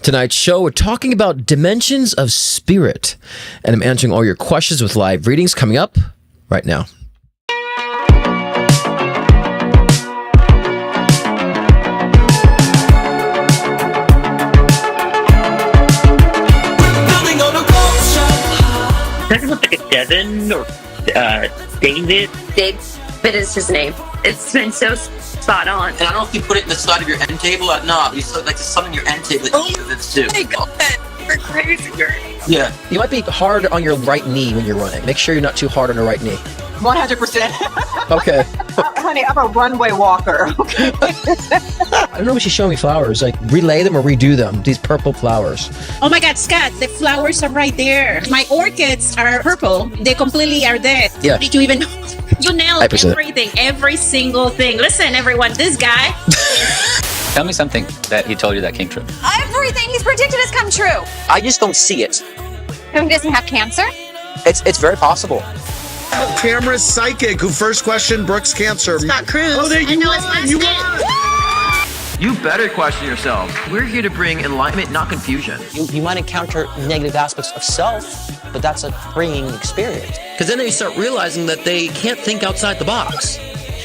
Tonight's show, we're talking about dimensions of spirit, and I'm answering all your questions with live readings coming up right now. Doesn't look like a Devin or David. David is his name. It's been so spot on. And I don't know if you put it in the side of your end table or not. You like there's something in your end table that you this too. My God, you're crazy. Yeah. You might be hard on your right knee when you're running. Make sure you're not too hard on the right knee. 100%. Okay. Honey, I'm a runway walker. Okay. I don't know what she's showing me flowers. Like, relay them or redo them. These purple flowers. Oh my God, Scott, the flowers are right there. My orchids are purple. They completely are dead. Yeah. Did you even know? You nailed 100%. everything, every single thing. Listen, everyone, this guy. Tell me something that he told you that came true. Everything he's predicted has come true. I just don't see it. Who doesn't have cancer? It's very possible. Camera's psychic, who first questioned Brooke's cancer. Scott Cruz. Oh, there you know are. his last You name. won. You better question yourself. We're here to bring enlightenment, not confusion. You might encounter negative aspects of self, but that's a freeing experience. Because then they start realizing that they can't think outside the box.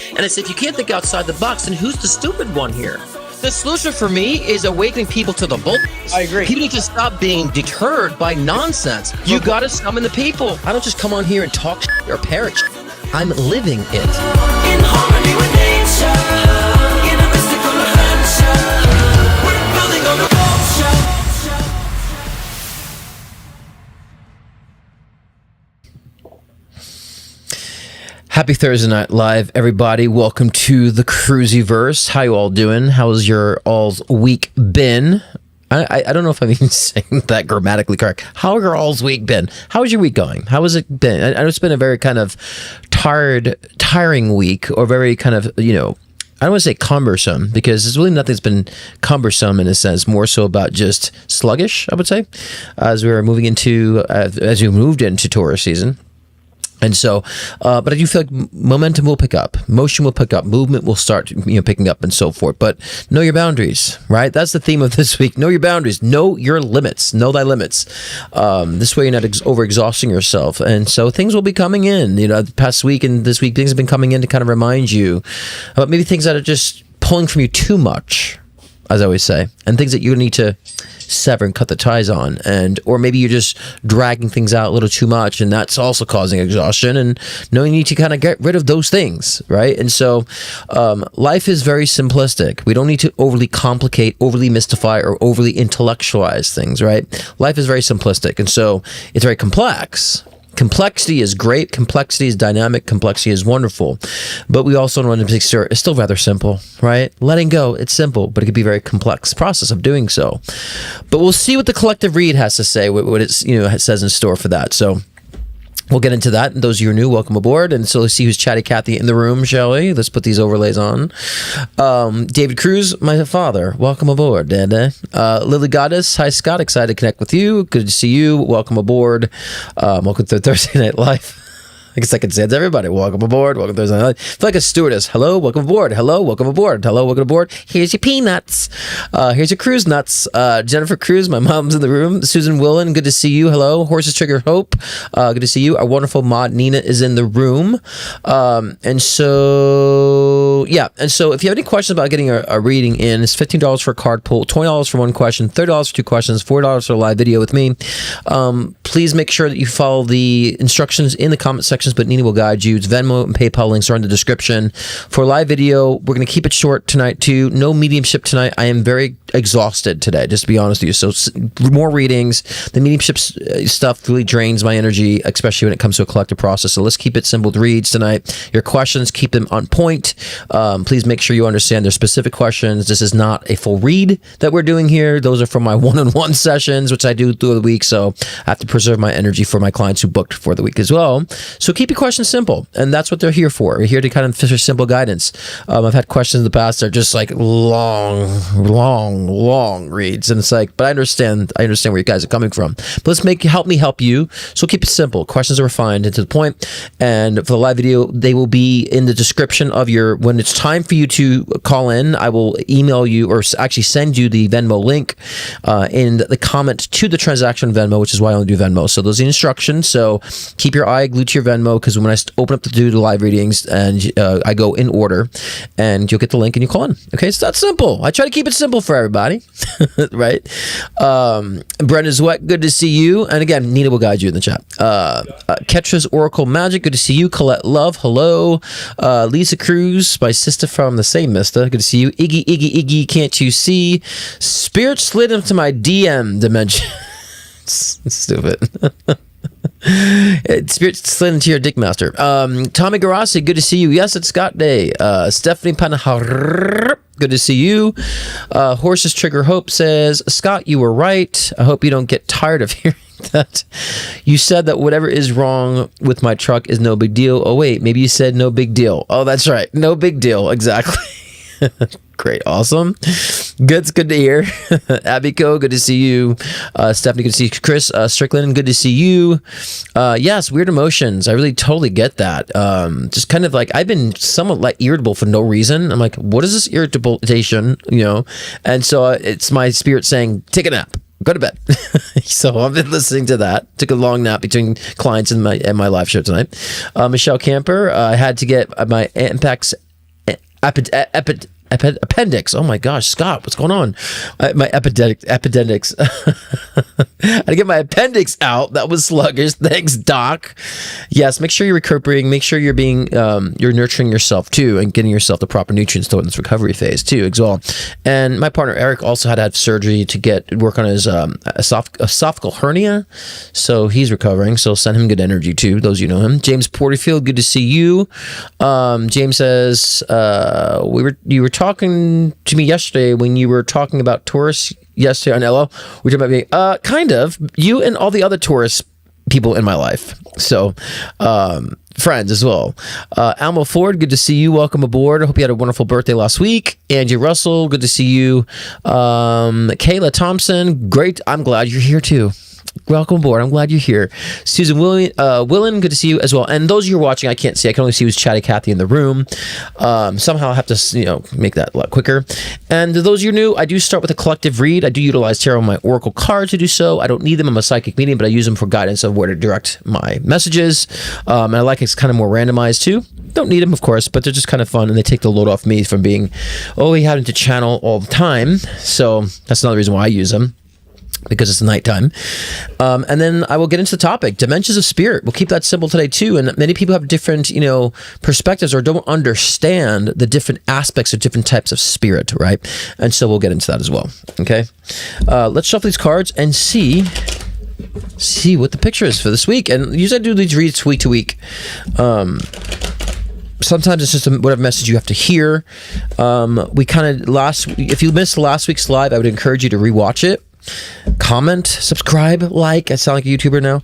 And it's if you can't think outside the box, then who's the stupid one here? The solution for me is awakening people to the bull. I agree. People need to stop being deterred by nonsense. You gotta summon the people. I don't just come on here and talk or parrot. I'm living it. In harmony with nature, in a mystical adventure, we're building on the Happy Thursday Night Live, everybody. Welcome to the Cruisyverse. How you all doing? How's your all's week been? I don't know if I'm even saying that grammatically correct. How your all's week been? How's your week going? How has it been? I know it's been a very kind of tiring week, or very kind of, I don't want to say cumbersome, because there's really nothing that's been cumbersome in a sense, more so about just sluggish, I would say, as we moved into Taurus season. And so, but I do feel like momentum will pick up, motion will pick up, movement will start, picking up and so forth. But know your boundaries, right? That's the theme of this week. Know your boundaries. Know your limits. Know thy limits. This way you're not overexhausting yourself. And so things will be coming in. The past week and this week, things have been coming in to kind of remind you about maybe things that are just pulling from you too much, as I always say, and things that you need to sever and cut the ties on, or maybe you're just dragging things out a little too much, and that's also causing exhaustion, and knowing you need to kind of get rid of those things, right? And so life is very simplistic. We don't need to overly complicate, overly mystify, or overly intellectualize things, right? Life is very simplistic, and so it's very complex. Complexity is great. Complexity is dynamic. Complexity is wonderful. But we also want to make sure it's still rather simple, right? Letting go, it's simple, but it could be a very complex process of doing so. But we'll see what the collective read has to say, what it says in store for that. So we'll get into that. And those of you who are new, welcome aboard. And so let's see who's Chatty Cathy in the room, shall we? Let's put these overlays on. David Cruz, my father, welcome aboard, Dad. Lily Goddess, hi Scott, excited to connect with you. Good to see you. Welcome aboard. Welcome to Thursday Night Live. I guess I could say it to everybody. Welcome aboard. Welcome to Thursday Night Live. I feel like a stewardess. Hello, welcome aboard. Hello, welcome aboard. Hello, welcome aboard. Here's your peanuts. Here's your cruise nuts. Jennifer Cruz, my mom's in the room. Susan Willen, good to see you. Hello. Horses Trigger Hope, good to see you. Our wonderful mod Nina is in the room. And so if you have any questions about getting a reading in, it's $15 for a card pull, $20 for one question, $30 for two questions, $4 for a live video with me. Please make sure that you follow the instructions in the comment sections, but Nina will guide you. It's Venmo and PayPal links are in the description. For live video, we're going to keep it short tonight too. No mediumship tonight. I am very exhausted today, just to be honest with you. So more readings. The mediumship stuff really drains my energy, especially when it comes to a collective process. So let's keep it simple to reads tonight. Your questions, keep them on point. Please make sure you understand their specific questions. This is not a full read that we're doing here. Those are from my one-on-one sessions, which I do through the week. So I have to preserve my energy for my clients who booked for the week as well. So So keep your questions simple, and that's what they're here for. We're here to kind of offer simple guidance. I've had questions in the past that are just like long reads, and it's like, but I understand where you guys are coming from. But let's help me help you. So keep it simple. Questions are refined and to the point. And for the live video, they will be in the description of when it's time for you to call in. I will email you or actually send you the Venmo link in the comment to the transaction Venmo, which is why I only do Venmo. So those are the instructions. So keep your eye glued to your Venmo, because when I open up to do the live readings, and I go in order, and you'll get the link and you call in. Okay, it's that simple. I try to keep it simple for everybody, right? Brenda Zwett, good to see you. And again, Nina will guide you in the chat. Ketra's Oracle Magic, good to see you. Colette Love, hello. Lisa Cruz, my sister from the same mister, good to see you. Iggy, can't you see? Spirit slid into my DM dimension. It's stupid. Spirit slid into your dick master. Tommy Garassi, good to see you. Yes, it's Scott Day. Stephanie Panahar, good to see you. Horses Trigger Hope says, Scott, you were right. I hope you don't get tired of hearing that. You said that whatever is wrong with my truck is no big deal. Oh wait, maybe you said no big deal. Oh, that's right, no big deal. Exactly. Great, awesome. Good to hear. Abiko, good to see you. Stephanie, good to see you. Chris Strickland, good to see you. Yes, weird emotions. I really totally get that. Just kind of like, I've been somewhat like irritable for no reason. I'm like, what is this irritation? And so it's my spirit saying, take a nap. Go to bed. So I've been listening to that. Took a long nap between clients and my live show tonight. Michelle Camper, I had to get my Impact's appendix. Oh my gosh, Scott, what's going on? My appendix. I had to get my appendix out. That was sluggish. Thanks, Doc. Yes, make sure you're recuperating. Make sure you're you're nurturing yourself too, and getting yourself the proper nutrients in this recovery phase too, as well. And my partner Eric also had to have surgery to work on his esophageal hernia, so he's recovering. So send him good energy too. Those know him. James Porterfield, good to see you. James says you were talking to me yesterday when you were talking about Taurus yesterday on LO. We're talking about me. Kind of. You and all the other Taurus people in my life. So, friends as well. Alma Ford, good to see you. Welcome aboard. I hope you had a wonderful birthday last week. Angie Russell, good to see you. Kayla Thompson, great. I'm glad you're here too. Welcome aboard. I'm glad you're here. Susan Willen, good to see you as well. And those of you who are watching, I can't see. I can only see who's Chatty Cathy in the room. Somehow I have to, make that a lot quicker. And those of you new, I do start with a collective read. I do utilize tarot and my oracle cards to do so. I don't need them. I'm a psychic medium, but I use them for guidance of where to direct my messages. And I like it's kind of more randomized too. Don't need them, of course, but they're just kind of fun, and they take the load off me from being, having to channel all the time. So that's another reason why I use them, because it's nighttime. And then I will get into the topic, dimensions of spirit. We'll keep that simple today too. And many people have different, perspectives or don't understand the different aspects of different types of spirit, right? And so we'll get into that as well. Okay. Let's shuffle these cards and see what the picture is for this week. And usually I do these reads week to week. Sometimes it's just whatever message you have to hear. If you missed last week's live, I would encourage you to rewatch it. Comment, subscribe, like. I sound like a YouTuber now,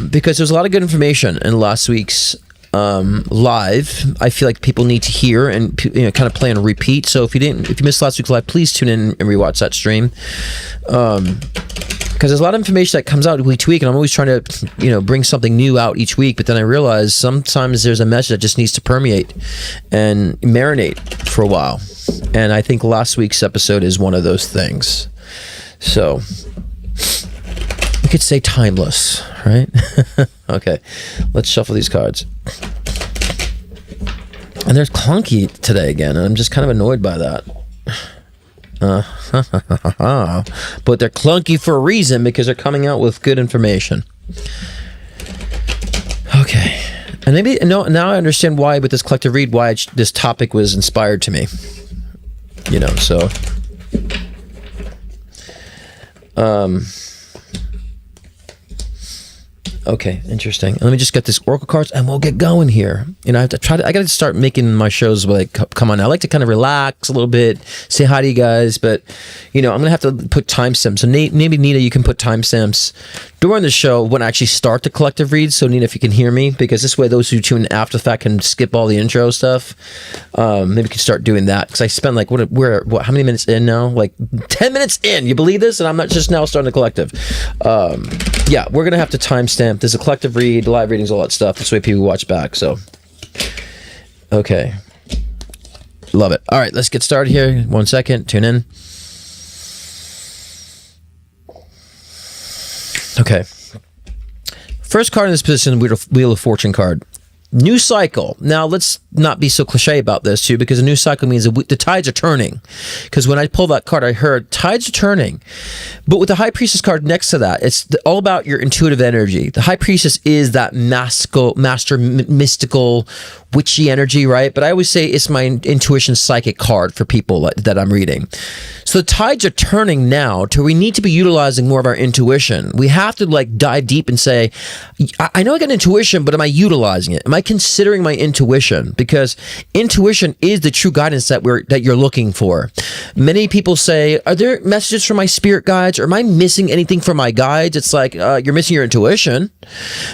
because there's a lot of good information in last week's live. I feel like people need to hear and kind of play on a repeat. So if you missed last week's live, please tune in and rewatch that stream, because there's a lot of information that comes out week to week, and I'm always trying to bring something new out each week. But then I realize sometimes there's a message that just needs to permeate and marinate for a while, and I think last week's episode is one of those things. So we could say timeless, right? Okay, let's shuffle these cards. And they're clunky today again, and I'm just kind of annoyed by that. But they're clunky for a reason, because they're coming out with good information. Okay, and now I understand why with this collective read, why this topic was inspired to me. So. Okay, interesting. Let me just get this Oracle cards and we'll get going here. You know, I have to I got to start making my shows where they come on. I like to kind of relax a little bit, say hi to you guys, but, you know, I'm going to have to put timestamps. So maybe, Nina, you can put timestamps during the show when I actually start the collective read. So, Nina, if you can hear me, because this way those who tune in after the fact can skip all the intro stuff. Maybe we can start doing that, because I spent like, how many minutes in now? Like 10 minutes in. You believe this? And I'm not just now starting the collective. Yeah, we're going to have to timestamp. There's a collective read, live readings, all that stuff. This way people watch back. So, okay. Love it. All right, let's get started here. 1 second. Tune in. Okay. First card in this position, Wheel of Fortune card. New cycle. Now, let's not be so cliche about this, too, because a new cycle means the tides are turning. Because when I pulled that card, I heard tides are turning. But with the High Priestess card next to that, it's all about your intuitive energy. The High Priestess is that mystical, witchy energy, right? But I always say it's my intuition psychic card for people that I'm reading. So the tides are turning now to we need to be utilizing more of our intuition. We have to like dive deep and say, I know I got intuition, but am I utilizing it? Am I considering my intuition? Because intuition is the true guidance that you're looking for. Many people say, are there messages from my spirit guides, or am I missing anything from my guides? It's like you're missing your intuition,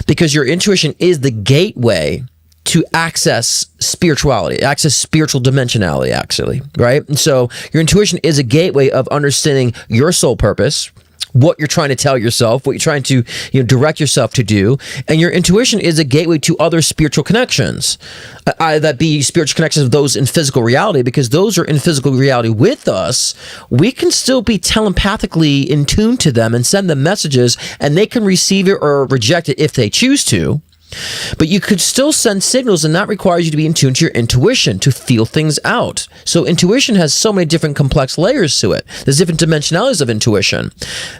because your intuition is the gateway to access spirituality, access spiritual dimensionality, actually, right? And so your intuition is a gateway of understanding your soul purpose, what you're trying to tell yourself, what you're trying to direct yourself to do. And your intuition is a gateway to other spiritual connections, that be spiritual connections of those in physical reality, because those are in physical reality with us. We can still be telepathically in tune to them and send them messages, and they can receive it or reject it if they choose to. But you could still send signals, and that requires you to be in tune to your intuition, to feel things out. So intuition has so many different complex layers to it. There's different dimensionalities of intuition.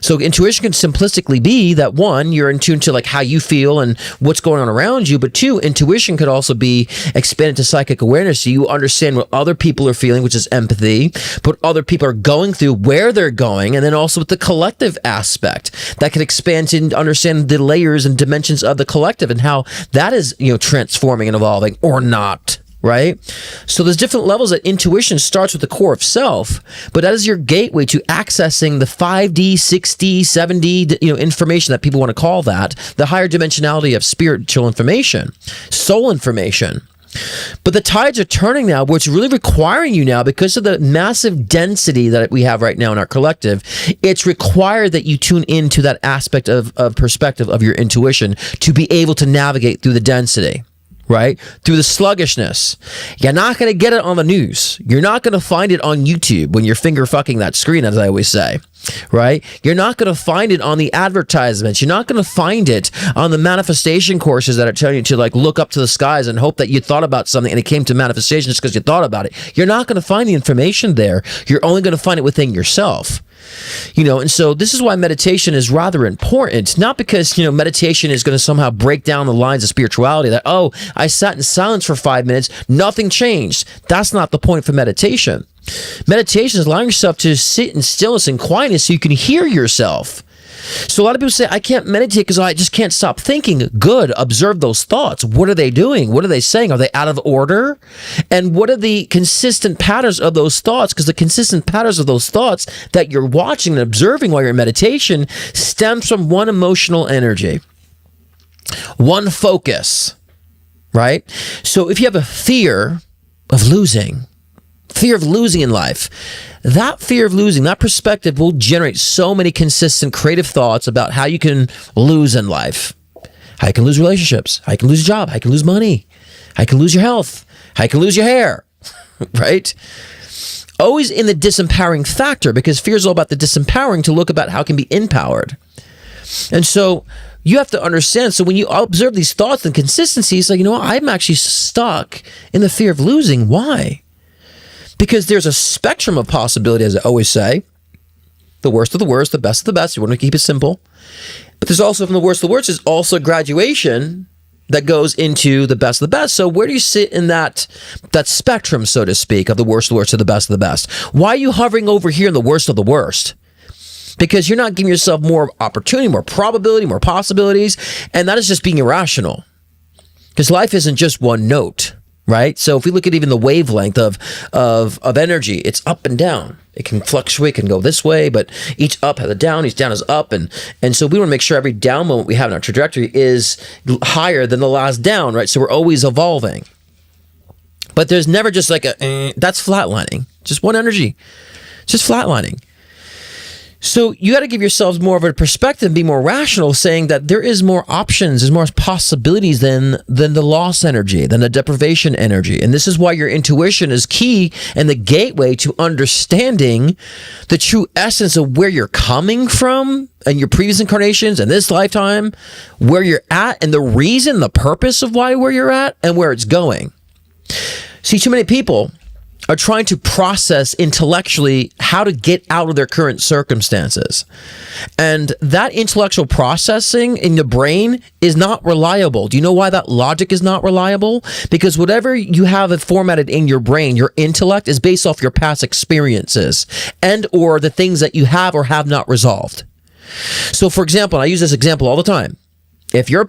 So intuition can simplistically be that, one, you're in tune to like how you feel and what's going on around you. But two, intuition could also be expanded to psychic awareness. So you understand what other people are feeling, which is empathy, what other people are going through, where they're going, and then also with the collective aspect that can expand to understand the layers and dimensions of the collective and how that is, transforming and evolving or not, right? So there's different levels that intuition starts with the core of self, but that is your gateway to accessing the 5D, 6D, 7D, information that people want to call that, the higher dimensionality of spiritual information, soul information. But the tides are turning now, where it's really requiring you now, because of the massive density that we have right now in our collective, it's required that you tune into that aspect of perspective of your intuition to be able to navigate through the density, right? Through the sluggishness. You're not going to get it on the news. You're not going to find it on YouTube when you're finger fucking that screen, as I always say. Right? You're not going to find it on the advertisements. You're not going to find it on the manifestation courses that are telling you to like look up to the skies and hope that you thought about something and it came to manifestation just because you thought about it. You're not going to find the information there. You're only going to find it within yourself. And so this is why meditation is rather important. Not because, meditation is going to somehow break down the lines of spirituality that, oh, I sat in silence for 5 minutes, nothing changed. That's not the point for meditation. Meditation is allowing yourself to sit in stillness and quietness so you can hear yourself. So a lot of people say, I can't meditate because I just can't stop thinking. Good. Observe those thoughts. What are they doing? What are they saying? Are they out of order? And what are the consistent patterns of those thoughts? Because the consistent patterns of those thoughts that you're watching and observing while you're in meditation stems from one emotional energy, one focus, right? So if you have a fear of losing in life, that fear of losing, that perspective will generate so many consistent creative thoughts about how you can lose in life, how you can lose relationships, how you can lose your job, how you can lose money, how you can lose your health, how you can lose your hair, right? Always in the disempowering factor, because fear is all about the disempowering to look about how it can be empowered. And so you have to understand, so when you observe these thoughts and consistencies, like, I'm actually stuck in the fear of losing. Why? Because there's a spectrum of possibility, as I always say. The worst of the worst, the best of the best. You want to keep it simple. But there's also, from the worst of the worst, is also graduation that goes into the best of the best. So where do you sit in that spectrum, so to speak, of the worst of the worst to the best of the best? Why are you hovering over here in the worst of the worst? because you're not giving yourself more opportunity, more probability, more possibilities. And that is just being irrational, because life isn't just one note, right? So if we look at even the wavelength of energy, it's up and down. It can fluctuate, can go this way, but each up has a down, each down is up. And so we want to make sure every down moment we have in our trajectory is higher than the last down, right? So we're always evolving. But there's never just like that's flatlining. Just one energy. Just flatlining. So you got to give yourselves more of a perspective, be more rational, saying that there is more options, there's more possibilities than the loss energy, than the deprivation energy. And this is why your intuition is key and the gateway to understanding the true essence of where you're coming from and your previous incarnations and this lifetime, where you're at, and the reason, the purpose of where you're at and where it's going. See, too many people are trying to process intellectually how to get out of their current circumstances. And that intellectual processing in the brain is not reliable. Do you know why that logic is not reliable? Because whatever you have it formatted in your brain, your intellect, is based off your past experiences and or the things that you have or have not resolved. So for example, I use this example all the time. If you're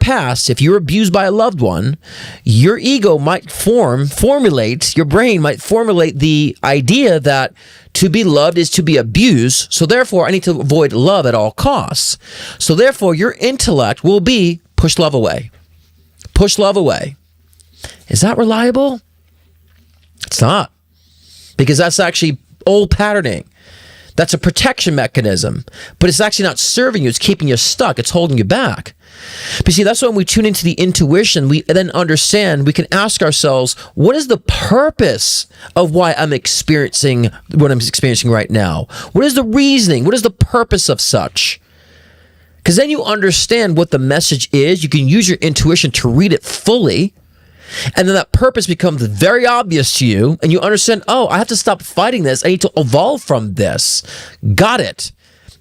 abused by a loved one, your ego might formulate, your brain might formulate the idea that to be loved is to be abused. So therefore, I need to avoid love at all costs. So therefore, your intellect will be push love away. Push love away. Is that reliable? It's not. Because that's actually old patterning. That's a protection mechanism, but it's actually not serving you. It's keeping you stuck. It's holding you back. But see, that's when we tune into the intuition, we then understand, we can ask ourselves, what is the purpose of why I'm experiencing what I'm experiencing right now? What is the reasoning? What is the purpose of such? Because then you understand what the message is. You can use your intuition to read it fully. And then that purpose becomes very obvious to you, and you understand, oh, I have to stop fighting this. I need to evolve from this. Got it.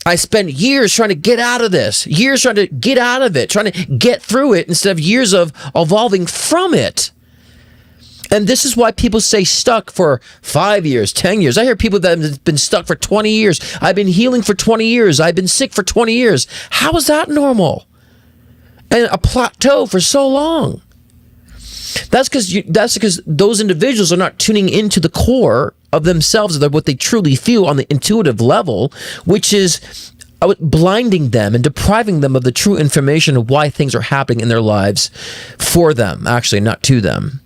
I spent years trying to get out of this, years trying to get out of it, trying to get through it instead of years of evolving from it. And this is why people stay stuck for 5 years, 10 years. I hear people that have been stuck for 20 years. I've been healing for 20 years. I've been sick for 20 years. How is that normal? And a plateau for so long. That's because those individuals are not tuning into the core of themselves, of what they truly feel on the intuitive level, which is blinding them and depriving them of the true information of why things are happening in their lives for them, actually, not to them.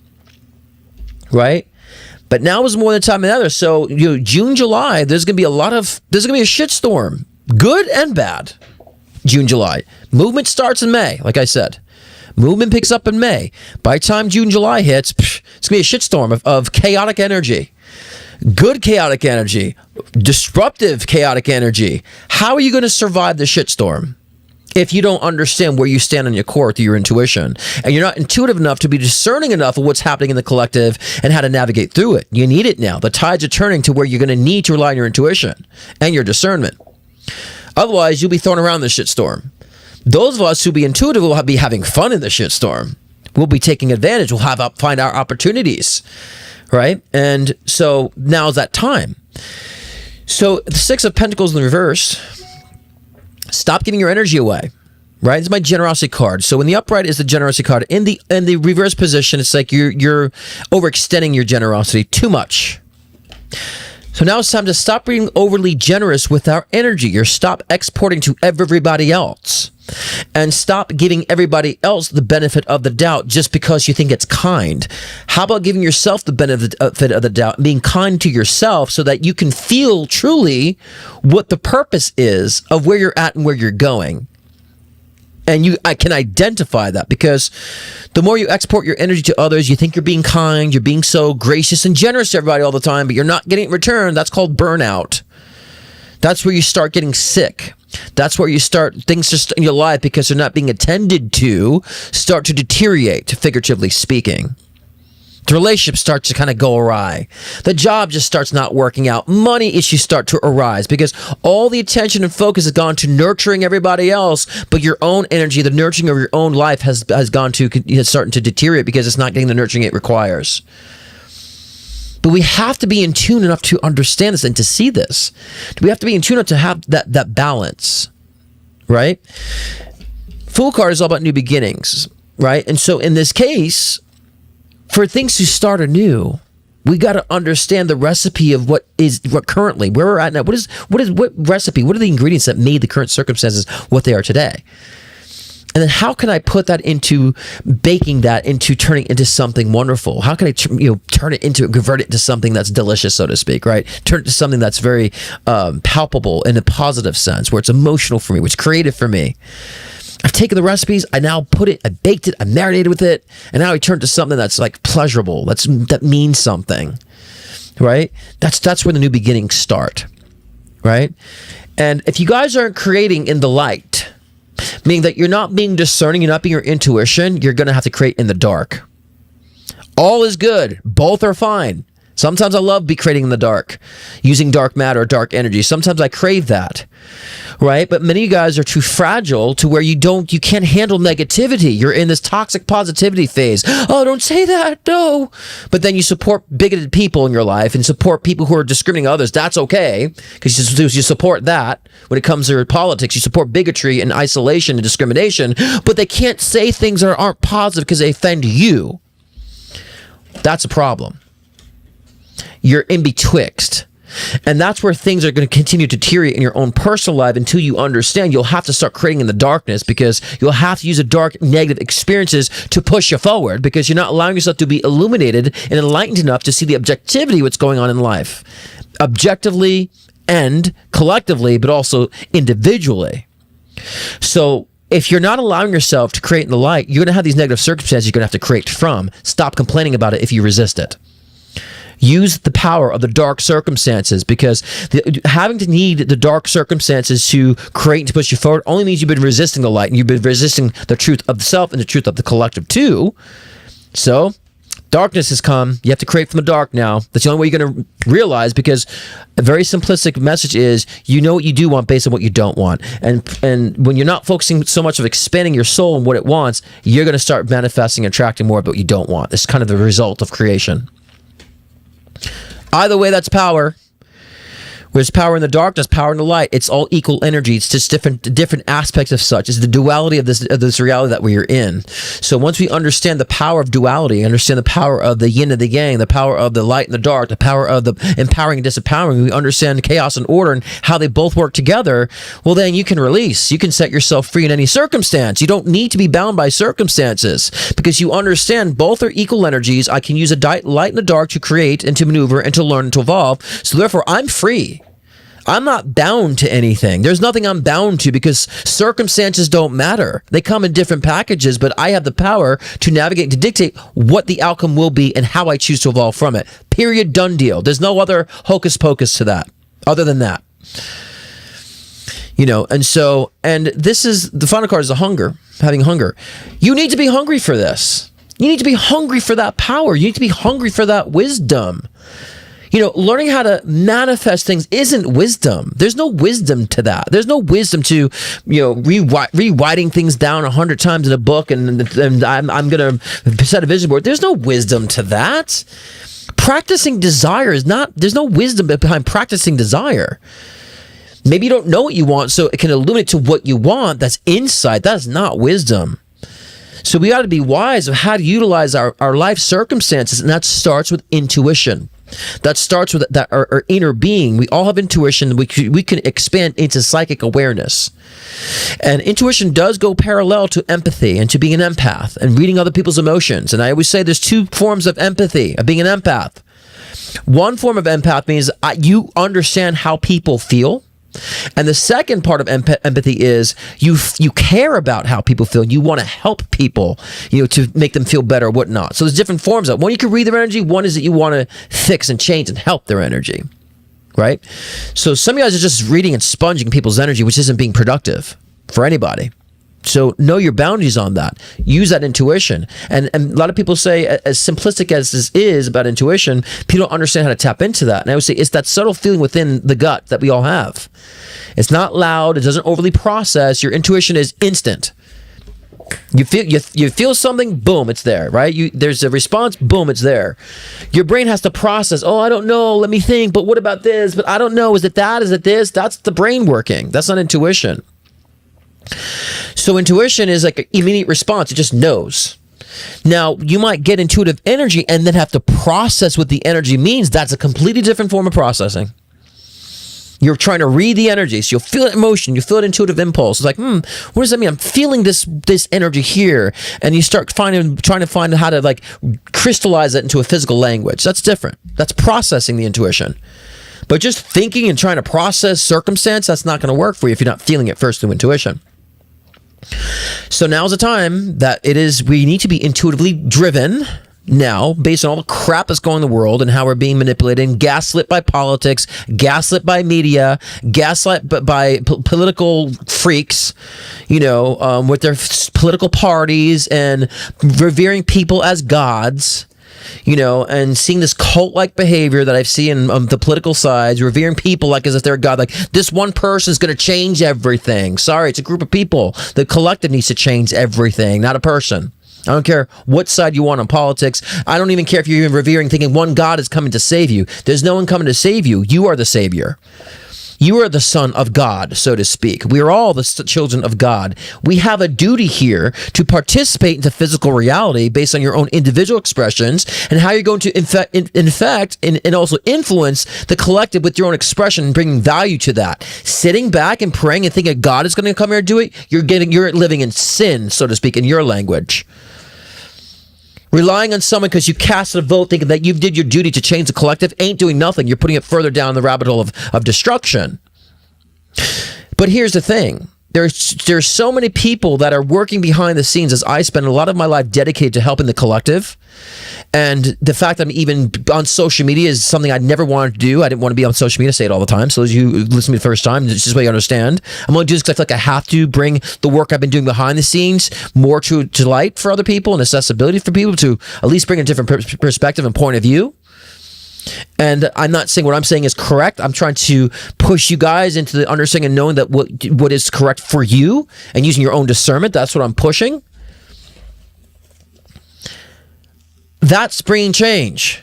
Right? But now is more than time than ever. So, June, July, there's going to be a shitstorm, good and bad. June, July. Movement starts in May, like I said. Movement picks up in May. By the time June, July hits, it's going to be a shitstorm of chaotic energy. Good chaotic energy. Disruptive chaotic energy. How are you going to survive the shitstorm if you don't understand where you stand on your core through your intuition? And you're not intuitive enough to be discerning enough of what's happening in the collective and how to navigate through it. You need it now. The tides are turning to where you're going to need to rely on your intuition and your discernment. Otherwise, you'll be thrown around the shitstorm. Those of us who be intuitive will be having fun in the shitstorm. We'll be taking advantage. We'll find our opportunities, right? And so now's that time. So the Six of Pentacles in the reverse. Stop giving your energy away, right? It's my generosity card. So in the upright is the generosity card. In the reverse position, it's like you're overextending your generosity too much. So now it's time to stop being overly generous with our energy. You're stop exporting to everybody else. And stop giving everybody else the benefit of the doubt just because you think it's kind. How about giving yourself the benefit of the doubt and being kind to yourself so that you can feel truly what the purpose is of where you're at and where you're going? And I can identify that, because the more you export your energy to others, you think you're being kind, you're being so gracious and generous to everybody all the time, but you're not getting it in return. That's called burnout. That's where you start getting sick. That's where you start, things just in your life, because they're not being attended to, start to deteriorate, figuratively speaking. The relationship starts to kind of go awry. The job just starts not working out. Money issues start to arise because all the attention and focus has gone to nurturing everybody else, but your own energy, the nurturing of your own life has starting to deteriorate because it's not getting the nurturing it requires. But we have to be in tune enough to understand this and to see this. We have to be in tune enough to have that balance, right? Fool card is all about new beginnings, right? And so in this case, for things to start anew, we got to understand the recipe of what currently where we're at now. What recipe? What are the ingredients that made the current circumstances what they are today? And then how can I put that into baking that into turning into something wonderful? How can I turn it into convert it into something that's delicious, so to speak, right? Turn it to something that's very palpable in a positive sense, where it's emotional for me, where it's creative for me. I've taken the recipes, I now put it, I baked it, I marinated with it, and now I turn it to something that's like pleasurable, that means something, right? That's where the new beginnings start, right? And if you guys aren't creating in the light, meaning that you're not being discerning, you're not being your intuition, you're going to have to create in the dark. All is good. Both are fine. Sometimes I love creating in the dark, using dark matter, dark energy. Sometimes I crave that, right? But many of you guys are too fragile to where you can't handle negativity. You're in this toxic positivity phase. Oh, don't say that, no. But then you support bigoted people in your life and support people who are discriminating others. That's okay, because you support that. When it comes to politics, you support bigotry and isolation and discrimination, but they can't say things that aren't positive because they offend you. That's a problem. You're in betwixt. And that's where things are going to continue to deteriorate in your own personal life until you understand you'll have to start creating in the darkness, because you'll have to use the dark negative experiences to push you forward, because you're not allowing yourself to be illuminated and enlightened enough to see the objectivity of what's going on in life. Objectively and collectively, but also individually. So if you're not allowing yourself to create in the light, you're going to have these negative circumstances you're going to have to create from. Stop complaining about it if you resist it. Use the power of the dark circumstances, because having to need the dark circumstances to create and to push you forward only means you've been resisting the light, and you've been resisting the truth of the self and the truth of the collective too. So darkness has come. You have to create from the dark now. That's the only way you're going to realize, because a very simplistic message is you know what you do want based on what you don't want. And when you're not focusing so much of expanding your soul and what it wants, you're going to start manifesting and attracting more of what you don't want. It's kind of the result of creation. Either way, that's power. There's power in the dark, there's power in the light. It's all equal energy. It's just different aspects of such. It's the duality of this reality that we are in. So once we understand the power of duality, understand the power of the yin and the yang, the power of the light and the dark, the power of the empowering and disempowering, we understand chaos and order and how they both work together, well then you can release. You can set yourself free in any circumstance. You don't need to be bound by circumstances, because you understand both are equal energies. I can use a light and the dark to create and to maneuver and to learn and to evolve. So therefore I'm free. I'm not bound to anything. There's nothing I'm bound to, because circumstances don't matter. They come in different packages, but I have the power to navigate, to dictate what the outcome will be and how I choose to evolve from it. Period. Done deal. There's no other hocus pocus to that other than that. And this is the final card is the hunger, having hunger. You need to be hungry for this. You need to be hungry for that power. You need to be hungry for that wisdom. Learning how to manifest things isn't wisdom. There's no wisdom to that. There's no wisdom to, rewriting things down 100 times in a book and I'm going to set a vision board. There's no wisdom to that. Practicing desire there's no wisdom behind practicing desire. Maybe you don't know what you want, so it can illuminate to what you want. That's insight. That's not wisdom. So we got to be wise of how to utilize our life circumstances, and that starts with intuition. That starts with our inner being. We all have intuition. We can expand into psychic awareness. And intuition does go parallel to empathy and to being an empath and reading other people's emotions. And I always say there's two forms of empathy, of being an empath. One form of empath means you understand how people feel. And the second part of empathy is you care about how people feel. You want to help people, to make them feel better or whatnot. So there's different forms of it. One, you can read their energy. One is that you want to fix and change and help their energy, right? So some of you guys are just reading and sponging people's energy, which isn't being productive for anybody. So know your boundaries on that. Use that intuition. And a lot of people say, as simplistic as this is about intuition, people don't understand how to tap into that. And I would say it's that subtle feeling within the gut that we all have. It's not loud. It doesn't overly process. Your intuition is instant. You feel something, boom, it's there, right? There's a response, boom, it's there. Your brain has to process. Oh, I don't know. Let me think. But what about this? But I don't know. Is it that? Is it this? That's the brain working. That's not intuition. So intuition is like an immediate response. It just knows. Now, you might get intuitive energy and then have to process what the energy means. That's a completely different form of processing. You're trying to read the energy. So you'll feel it emotion. You feel it intuitive impulse. It's like, what does that mean? I'm feeling this energy here. And you start trying to find how to like crystallize it into a physical language. That's different. That's processing the intuition. But just thinking and trying to process circumstance, that's not going to work for you if you're not feeling it first through intuition. So now's the time that we need to be intuitively driven now, based on all the crap that's going on in the world and how we're being manipulated and gaslit by politics, gaslit by media, gaslit by political freaks, with their political parties and revering people as gods, and seeing this cult-like behavior that I've seen on the political sides, revering people like as if they're God, like this one person is going to change everything. Sorry, it's a group of people. The collective needs to change everything, not a person. I don't care what side you want on politics. I don't even care if you're even revering, thinking one God is coming to save you. There's no one coming to save you. You are the Savior. You are the son of God, so to speak. We are all the children of God. We have a duty here to participate into physical reality based on your own individual expressions and how you're going to infect and also influence the collective with your own expression and bringing value to that. Sitting back and praying and thinking God is going to come here and do it, you're living in sin, so to speak, in your language. Relying on someone because you cast a vote thinking that you did your duty to change the collective ain't doing nothing. You're putting it further down the rabbit hole of destruction. But here's the thing. There's so many people that are working behind the scenes as I spend a lot of my life dedicated to helping the collective. And the fact that I'm even on social media is something I never wanted to do. I didn't want to be on social media, say it all the time. So as you listen to me the first time, it's just what you understand. I'm going to do this because I feel like I have to bring the work I've been doing behind the scenes more to light for other people and accessibility for people to at least bring a different perspective and point of view. And I'm not saying what I'm saying is correct. I'm trying to push you guys into the understanding and knowing that what is correct for you and using your own discernment. That's what I'm pushing. That's bringing change.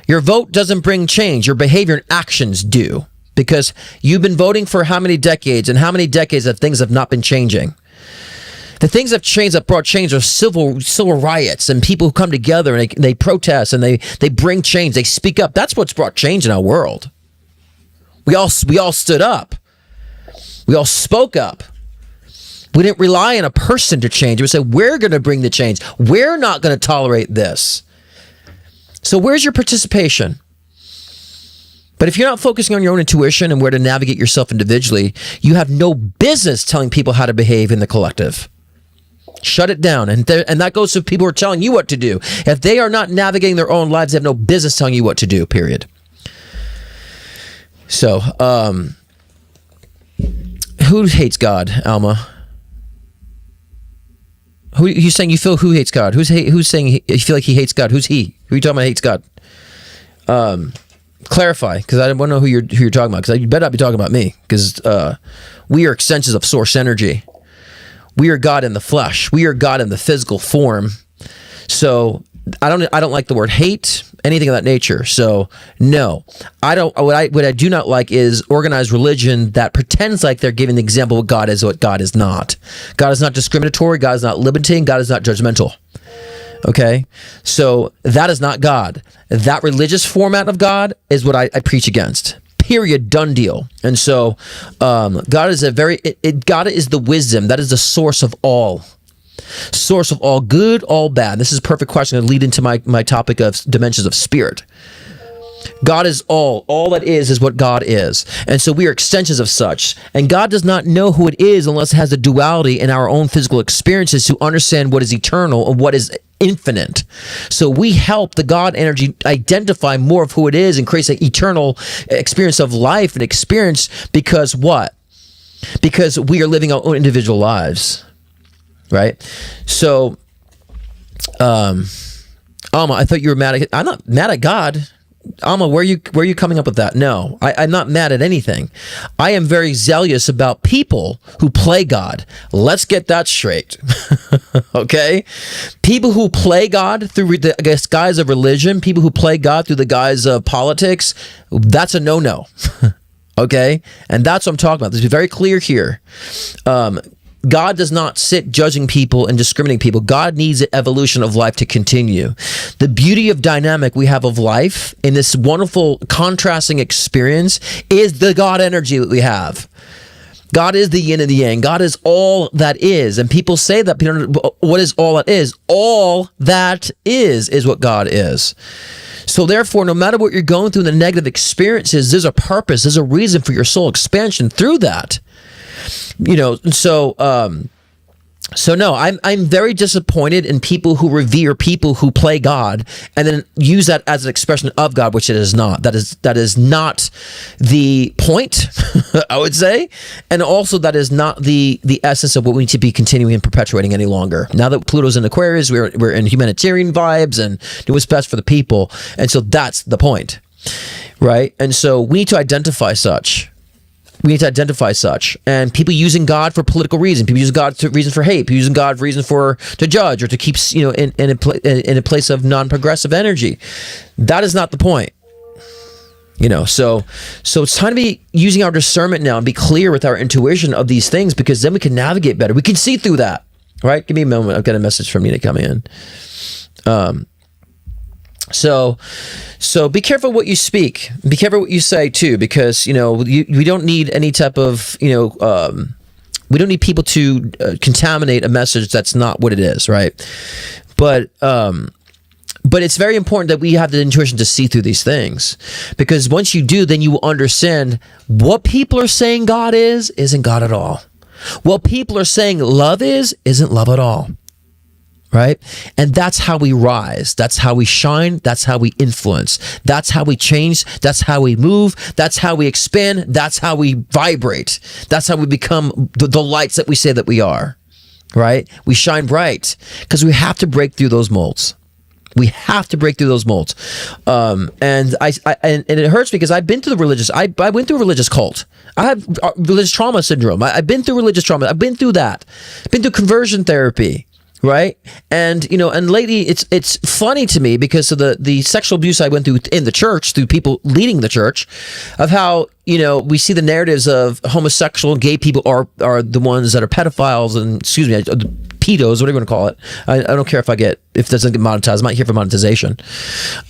Your vote doesn't bring change. Your behavior and actions do. Because you've been voting for how many decades, and how many decades of things have not been changing. The things that brought change are civil riots and people who come together and they protest and they bring change. They speak up. That's what's brought change in our world. We all stood up. We all spoke up. We didn't rely on a person to change. We said, we're going to bring the change. We're not going to tolerate this. So where's your participation? But if you're not focusing on your own intuition and where to navigate yourself individually, you have no business telling people how to behave in the collective. Shut it down. And that goes to people who are telling you what to do. If they are not navigating their own lives, they have no business telling you what to do, period. So, who hates God, Alma? Who you saying you feel who hates God? Who's saying you feel like he hates God? Who's he? Who are you talking about hates God? Clarify, because I want to know who you're talking about, because you better not be talking about me, because we are extensions of source energy. We are God in the flesh. We are God in the physical form. So I don't like the word hate, anything of that nature. So no, I don't. What I do not like is organized religion that pretends like they're giving the example of what God is, what God is not. God is not discriminatory. God is not limiting. God is not judgmental. Okay, so that is not God. That religious format of God is what I preach against. Period. Done deal. And so God is God is the wisdom. That is the source of all good, all bad. This is a perfect question to lead into my topic of dimensions of spirit. God is all that is what God is. And so we are extensions of such. And God does not know who it is unless it has the duality in our own physical experiences to understand what is eternal and what is infinite. So we help the God energy identify more of who it is and create an eternal experience of life and experience, because what? Because we are living our own individual lives. Right? So, Alma, I thought you were mad at... I'm not mad at God. Alma, where are you coming up with that? No, I'm not mad at anything. I am very zealous about people who play God. Let's get that straight. Okay? People who play God through the guise of religion, people who play God through the guise of politics, that's a no-no. Okay? And that's what I'm talking about. Let's be very clear here. God does not sit judging people and discriminating people. God needs the evolution of life to continue. The beauty of dynamic we have of life in this wonderful contrasting experience is the God energy that we have. God is the yin and the yang. God is all that is. And people say that, what is all that is? All that is what God is. So therefore, no matter what you're going through in the negative experiences, there's a purpose, there's a reason for your soul expansion through that. So no, I'm very disappointed in people who revere people who play God and then use that as an expression of God, which it is not. That is not the point, I would say, and also that is not the essence of what we need to be continuing and perpetuating any longer. Now that Pluto's in Aquarius, we're in humanitarian vibes and do what's best for the people, and so that's the point, right? And so we need to identify such. We need to identify such. And people using God for political reason, people using God for reason for hate, people using God for reason to judge or to keep, in a place of non-progressive energy. That is not the point. So it's time to be using our discernment now and be clear with our intuition of these things, because then we can navigate better. We can see through that, right? Give me a moment. I've got a message from Nina coming in. So be careful what you speak. Be careful what you say too, because we don't need any type of we don't need people to contaminate a message that's not what it is, right? But it's very important that we have the intuition to see through these things, because once you do, then you will understand what people are saying God isn't God at all. What people are saying love isn't love at all. Right? And that's how we rise. That's how we shine. That's how we influence. That's how we change. That's how we move. That's how we expand. That's how we vibrate. That's how we become the lights that we say that we are. Right? We shine bright because we have to break through those molds. We have to break through those molds. And it hurts because I've been through I went through a religious cult. I have religious trauma syndrome. I've been through religious trauma. I've been through that. I've been through conversion therapy. Right. And, and lately it's funny to me because of the sexual abuse I went through in the church, through people leading the church, of how, we see the narratives of homosexual and gay people are the ones that are pedophiles and, pedos, whatever you want to call it. I don't care if it doesn't get monetized. I'm not here for monetization.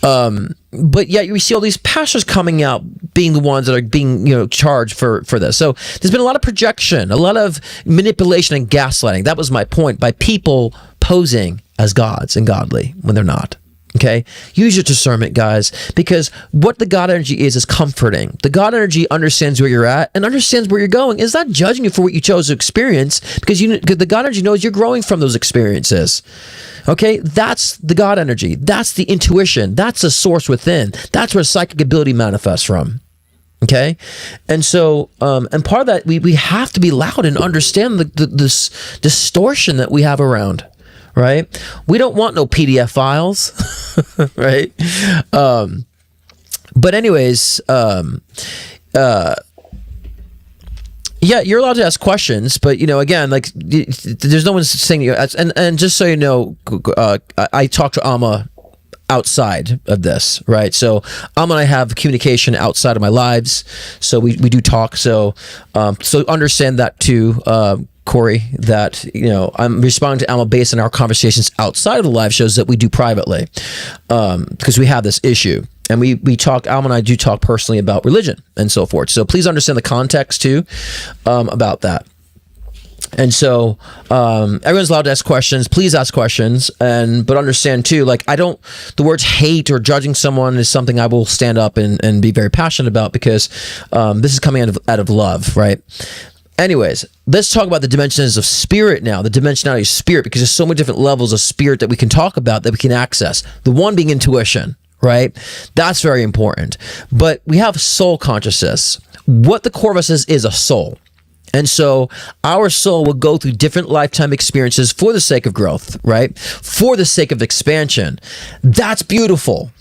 But yet we see all these pastors coming out being the ones that are being, charged for this. So there's been a lot of projection, a lot of manipulation and gaslighting. That was my point, by people posing as gods and godly when they're not. Okay, use your discernment, guys, because what the God energy is comforting. The God energy understands where you're at and understands where you're going. It's not judging you for what you chose to experience, because the God energy knows you're growing from those experiences. Okay, that's the God energy. That's the intuition. That's the source within. That's where psychic ability manifests from. Okay, and so and part of that, we have to be loud and understand this distortion that we have around. Right? We don't want no PDF files, right? But anyways, yeah, you're allowed to ask questions, but again, like there's no one saying you. And just so you know, I talked to Alma outside of this, right? So Alma and I have communication outside of my lives, so we do talk. So understand that too. Corey, that I'm responding to Alma based on our conversations outside of the live shows that we do privately, because we have this issue, and we talk. Alma and I do talk personally about religion and so forth. So please understand the context too about that. And so everyone's allowed to ask questions. Please ask questions, but understand too, like the words hate or judging someone is something I will stand up and be very passionate about, because this is coming out of love, right? Anyways, let's talk about the dimensions of spirit now, the dimensionality of spirit, because there's so many different levels of spirit that we can talk about, that we can access. The one being intuition, right? That's very important. But we have soul consciousness. What the core of us is a soul. And so our soul will go through different lifetime experiences for the sake of growth, right? For the sake of expansion. That's beautiful.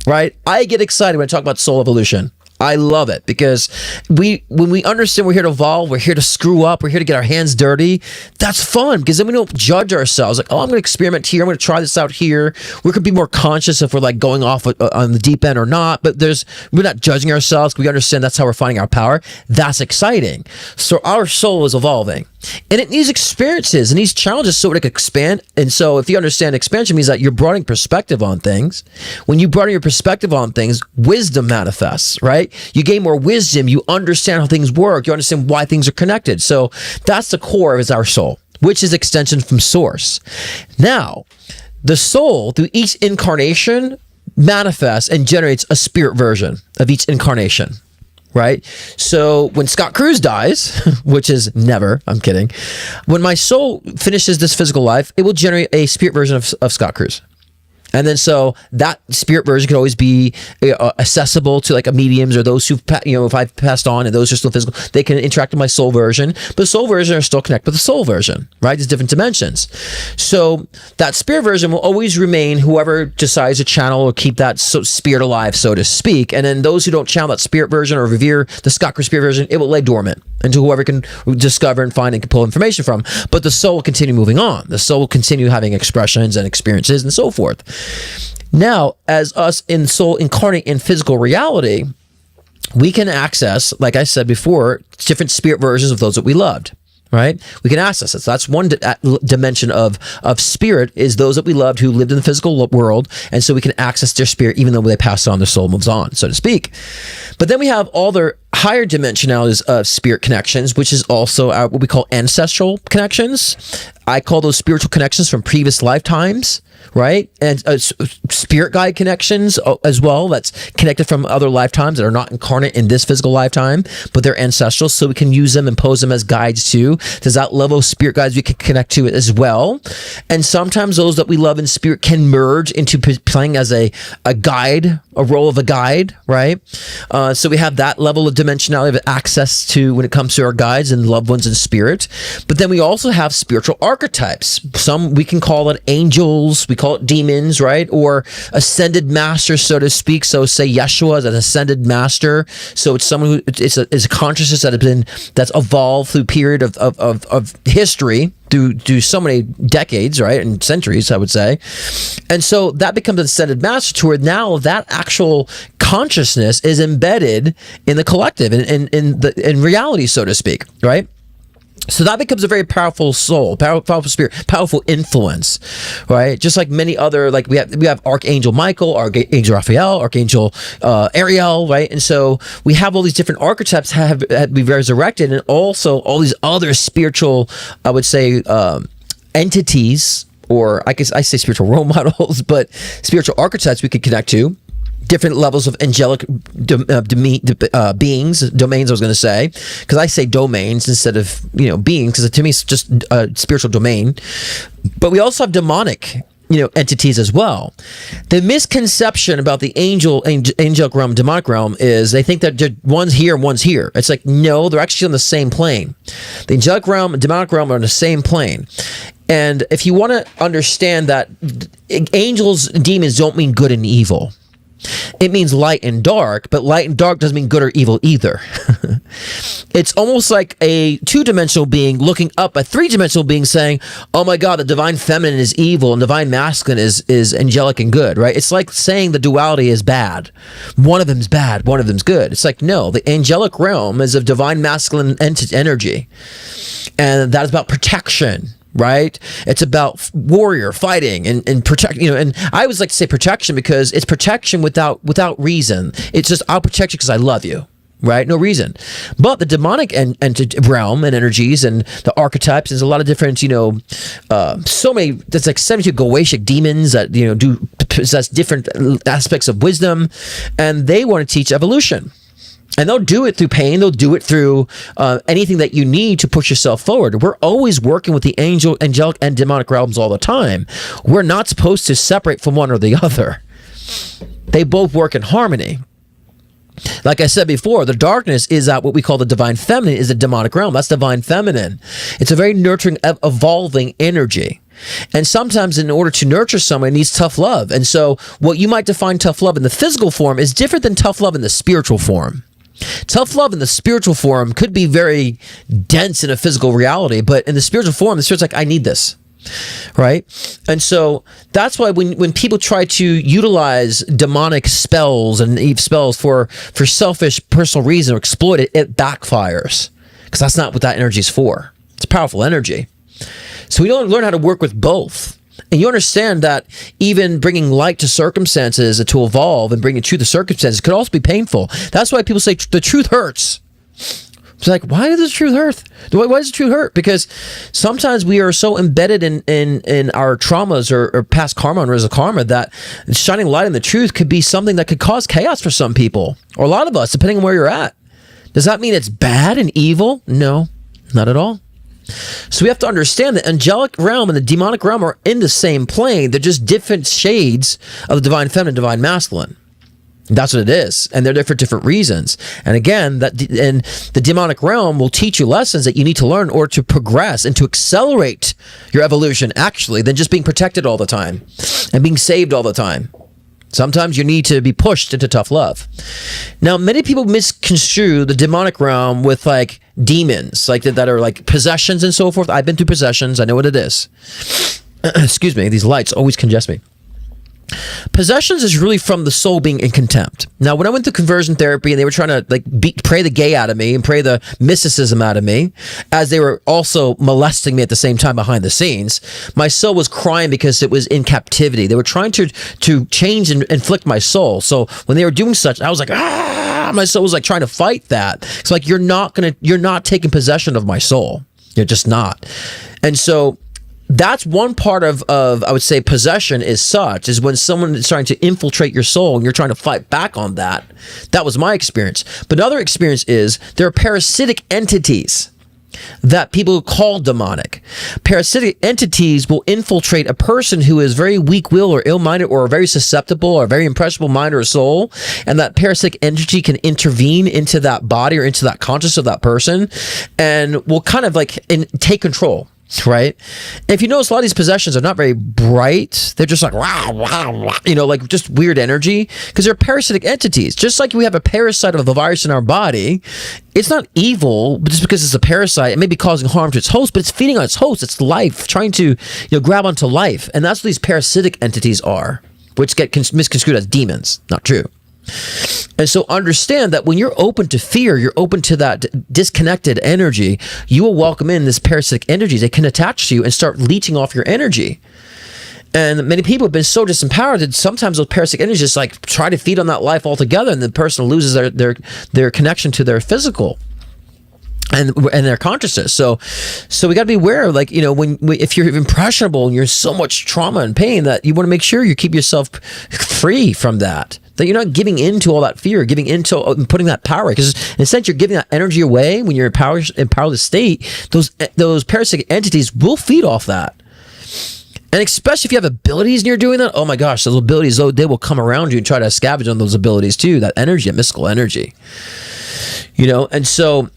right? I get excited when I talk about soul evolution. I love it because when we understand we're here to evolve, we're here to screw up, we're here to get our hands dirty. That's fun because then we don't judge ourselves. Like, oh, I'm going to experiment here. I'm going to try this out here. We could be more conscious if we're like going off on the deep end or not. But we're not judging ourselves. We understand that's how we're finding our power. That's exciting. So our soul is evolving. And it needs experiences and needs challenges so it can expand. And so if you understand expansion means that you're broadening perspective on things. When you broaden your perspective on things, wisdom manifests, right? You gain more wisdom. You understand how things work. You understand why things are connected. So that's the core of our soul, which is extension from source. Now, the soul through each incarnation manifests and generates a spirit version of each incarnation. Right? So when Scott Cruz dies, which is never, I'm kidding. When my soul finishes this physical life, it will generate a spirit version of Scott Cruz. And then so that spirit version can always be accessible to like a mediums or those who, if I've passed on and those are still physical, they can interact with my soul version. But the soul version are still connected with the soul version, right? There's different dimensions. So that spirit version will always remain whoever decides to channel or keep that spirit alive, so to speak. And then those who don't channel that spirit version or revere the Scott Cruz spirit version, it will lay dormant until whoever can discover and find and can pull information from. But the soul will continue moving on. The soul will continue having expressions and experiences and so forth. Now, as us in soul incarnate in physical reality, we can access, like I said before, different spirit versions of those that we loved. Right? We can access it. So that's one dimension of spirit is those that we loved who lived in the physical world. And so we can access their spirit even though they passed on, their soul moves on, so to speak. But then we have all their higher dimensionalities of spirit connections, which is also what we call ancestral connections. I call those spiritual connections from previous lifetimes. Right? And spirit guide connections as well. That's connected from other lifetimes that are not incarnate in this physical lifetime, but they're ancestral. So we can use them and pose them as guides too. There's that level of spirit guides we can connect to as well. And sometimes those that we love in spirit can merge into playing as a guide, a role of a guide, right? So we have that level of dimensionality of access to when it comes to our guides and loved ones in spirit. But then we also have spiritual archetypes. Some we can call it angels. We call it demons, right? Or ascended masters, so to speak. So say Yeshua is an ascended master. So it's someone who it's a consciousness that's evolved through period of history through so many decades, right? And centuries, I would say. And so that becomes an ascended master to where now that actual consciousness is embedded in the collective, in reality, so to speak, right? So that becomes a very powerful soul, powerful spirit, powerful influence, right? Just like many other, like we have Archangel Michael, Archangel Raphael, Archangel Ariel, right? And so we have all these different archetypes have be resurrected, and also all these other spiritual, I would say, entities, or I guess I say spiritual role models, but spiritual archetypes we could connect to. Different levels of angelic beings, domains, I was going to say, because I say domains instead of, beings, because to me it's just a spiritual domain. But we also have demonic, entities as well. The misconception about the angelic realm, demonic realm is they think that one's here and one's here. It's like, no, they're actually on the same plane. The angelic realm and demonic realm are on the same plane. And if you want to understand that angels and demons don't mean good and evil. It means light and dark, but light and dark doesn't mean good or evil either. It's almost like a two-dimensional being looking up a three-dimensional being saying, oh my God, the divine feminine is evil and divine masculine is angelic and good, right? It's like saying the duality is bad. One of them's bad, one of them's good. It's like, no, the angelic realm is of divine masculine energy. And that is about protection. Right? It's about warrior fighting and protect, and I always like to say protection because it's protection without reason. It's just, I'll protect you because I love you. Right? No reason. But the demonic realm and energies and the archetypes, there's a lot of different, so many, there's like 72 Goetic demons that, do possess different aspects of wisdom, and they want to teach evolution. And they'll do it through pain. They'll do it through anything that you need to push yourself forward. We're always working with the angelic and demonic realms all the time. We're not supposed to separate from one or the other. They both work in harmony. Like I said before, the darkness is what we call the divine feminine, is the demonic realm. That's divine feminine. It's a very nurturing, evolving energy. And sometimes in order to nurture someone, it needs tough love. And so what you might define tough love in the physical form is different than tough love in the spiritual form. Tough love in the spiritual form could be very dense in a physical reality, but in the spiritual form, the spirit's like, I need this. Right? And so that's why when people try to utilize demonic spells and Eve spells for selfish personal reason or exploit it, it backfires. Because that's not what that energy is for. It's powerful energy. So we don't learn how to work with both. And you understand that even bringing light to circumstances to evolve and bringing truth to circumstances could also be painful. That's why people say the truth hurts. It's like, why does the truth hurt? Why does the truth hurt? Because sometimes we are so embedded in our traumas or past karma and residual karma that shining light on the truth could be something that could cause chaos for some people, or a lot of us, depending on where you're at. Does that mean it's bad and evil? No, not at all. So we have to understand the angelic realm and the demonic realm are in the same plane. They're just different shades of the divine feminine, divine masculine. That's what it is, and they're there for different reasons. And again, and the demonic realm will teach you lessons that you need to learn in order to progress and to accelerate your evolution, actually, than just being protected all the time and being saved all the time. Sometimes you need to be pushed into tough love. Now, many people misconstrue the demonic realm with like demons, like that are like possessions and so forth. I've been through possessions. I know what it is. Excuse me. These lights always congest me. Possessions is really from the soul being in contempt. Now, when I went to conversion therapy and they were trying to like pray the gay out of me and pray the mysticism out of me, as they were also molesting me at the same time behind the scenes, my soul was crying because it was in captivity. They were trying to change and inflict my soul. So when they were doing such, I was like, my soul was like trying to fight that. It's like, you're not taking possession of my soul. You're just not. And so that's one part of I would say possession is when someone is trying to infiltrate your soul and you're trying to fight back on that. That was my experience. But another experience is there are parasitic entities that people call demonic. Parasitic entities will infiltrate a person who is very weak-willed or ill-minded or very susceptible or very impressionable mind or soul, and that parasitic entity can intervene into that body or into that consciousness of that person and will kind of like take control. Right? If you notice, a lot of these possessions are not very bright. They're just like, like just weird energy because they're parasitic entities. Just like we have a parasite of the virus in our body, it's not evil, but just because it's a parasite, it may be causing harm to its host, but it's feeding on its host. It's life, trying to grab onto life. And that's what these parasitic entities are, which get misconstrued as demons. Not true. And so understand that when you're open to fear, you're open to that disconnected energy, you will welcome in this parasitic energies. They can attach to you and start leeching off your energy. And many people have been so disempowered that sometimes those parasitic energies just like try to feed on that life altogether, and the person loses their connection to their physical and their consciousness. So we got to be aware of, like, if you're impressionable and you're so much trauma and pain, that you want to make sure you keep yourself free from that. That you're not giving into all that fear, giving into putting that power, because in a sense you're giving that energy away when you're in powerless state. Those parasitic entities will feed off that, and especially if you have abilities and you're doing that. Oh my gosh, those abilities, they will come around you and try to scavenge on those abilities too. That energy, that mystical energy, and so.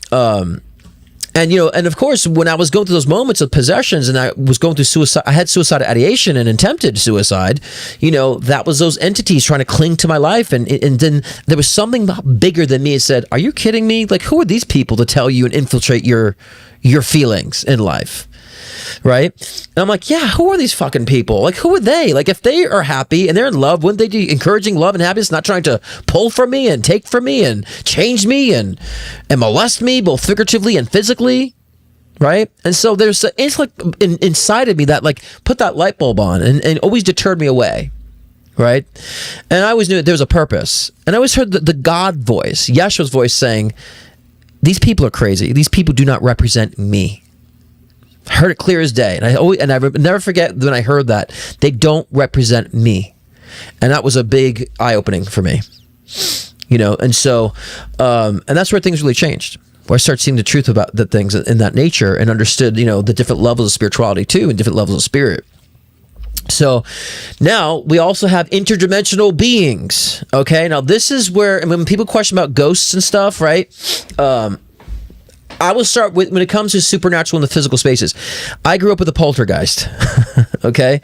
And of course, when I was going through those moments of possessions and I was going through suicide, I had suicidal ideation and attempted suicide, that was those entities trying to cling to my life. And then there was something bigger than me. It said, are you kidding me? Like, who are these people to tell you and infiltrate your feelings in life? Right? And I'm like, yeah, who are these fucking people? Like, who are they? Like, if they are happy and they're in love, wouldn't they be encouraging love and happiness, not trying to pull from me and take from me and change me and molest me, both figuratively and physically? Right? And so there's an intellect inside of me that like put that light bulb on and always deterred me away. Right? And I always knew that there was a purpose. And I always heard the God voice, Yeshua's voice, saying, these people are crazy. These people do not represent me. I heard it clear as day, and I never forget when I heard that they don't represent me, and that was a big eye opening for me, And so, and that's where things really changed. Where I started seeing the truth about the things in that nature, and understood, the different levels of spirituality too, and different levels of spirit. So now we also have interdimensional beings. Okay, now this is where, and when people question about ghosts and stuff, right? I will start with, when it comes to supernatural in the physical spaces, I grew up with a poltergeist, okay?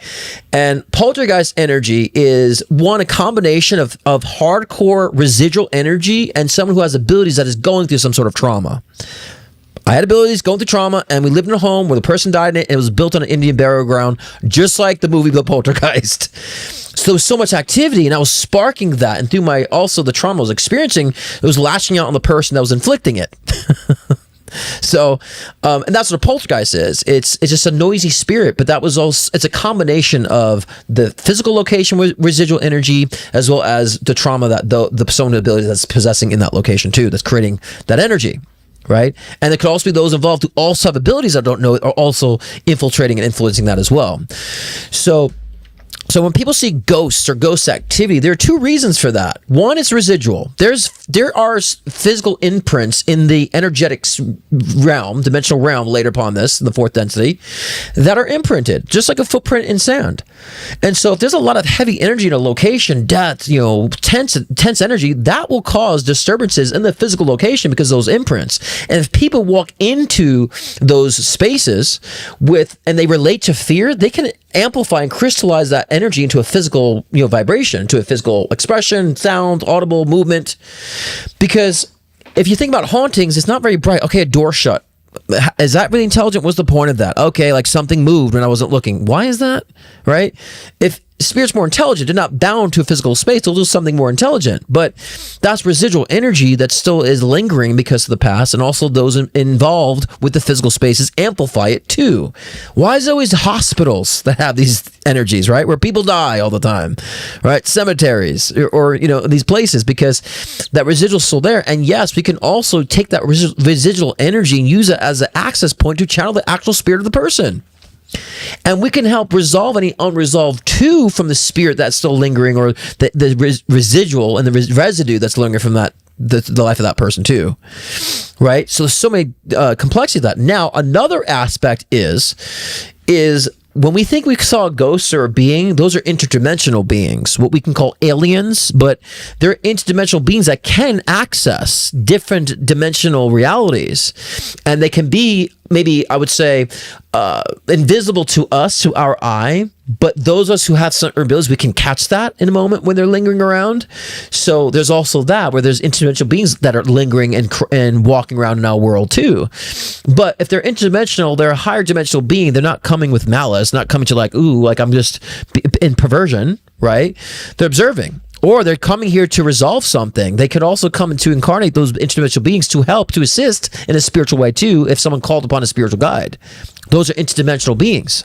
And poltergeist energy is, one, a combination of hardcore residual energy and someone who has abilities that is going through some sort of trauma. I had abilities going through trauma, and we lived in a home where the person died in it, and it was built on an Indian burial ground, just like the movie The Poltergeist. So there was so much activity, and I was sparking that, and through the trauma I was experiencing, it was lashing out on the person that was inflicting it. So, and that's what a poltergeist is. It's just a noisy spirit, but that was also, it's a combination of the physical location with residual energy, as well as the trauma that the persona ability that's possessing in that location too, that's creating that energy. Right? And there could also be those involved who also have abilities I don't know are also infiltrating and influencing that as well. So when people see ghosts or ghost activity, there are two reasons for that. One is residual. There are physical imprints in the energetic realm, dimensional realm later upon this, the fourth density, that are imprinted, just like a footprint in sand. And so if there's a lot of heavy energy in a location, death, tense energy, that will cause disturbances in the physical location because of those imprints. And if people walk into those spaces and they relate to fear, they can amplify and crystallize that energy into a physical, vibration, to a physical expression, sound, audible, movement. Because if you think about hauntings, it's not very bright. Okay, a door shut. Is that really intelligent? What's the point of that? Okay, like something moved when I wasn't looking. Why is that? Right? If spirit's more intelligent, they're not bound to a physical space, they'll do something more intelligent. But that's residual energy that still is lingering because of the past, and also those involved with the physical spaces amplify it too. Why is it always hospitals that have these energies, right? Where people die all the time, right? Cemeteries or these places, because that residual is still there. And yes, we can also take that residual energy and use it as an access point to channel the actual spirit of the person. And we can help resolve any unresolved too from the spirit that's still lingering, or the residual and the residue that's lingering from that the life of that person too, right? So there's so many complexity of that. Now another aspect is when we think we saw a ghost or a being, those are interdimensional beings, what we can call aliens, but they're interdimensional beings that can access different dimensional realities. And they can be, maybe I would say, invisible to us, to our eye, but those of us who have certain abilities, we can catch that in a moment when they're lingering around. So there's also that, where there's interdimensional beings that are lingering and walking around in our world too. But if they're interdimensional, they're a higher dimensional being. They're not coming with malice, not coming to like I'm just in perversion, right? They're observing. Or they're coming here to resolve something. They could also come to incarnate those interdimensional beings to help, to assist in a spiritual way too, if someone called upon a spiritual guide. Those are interdimensional beings.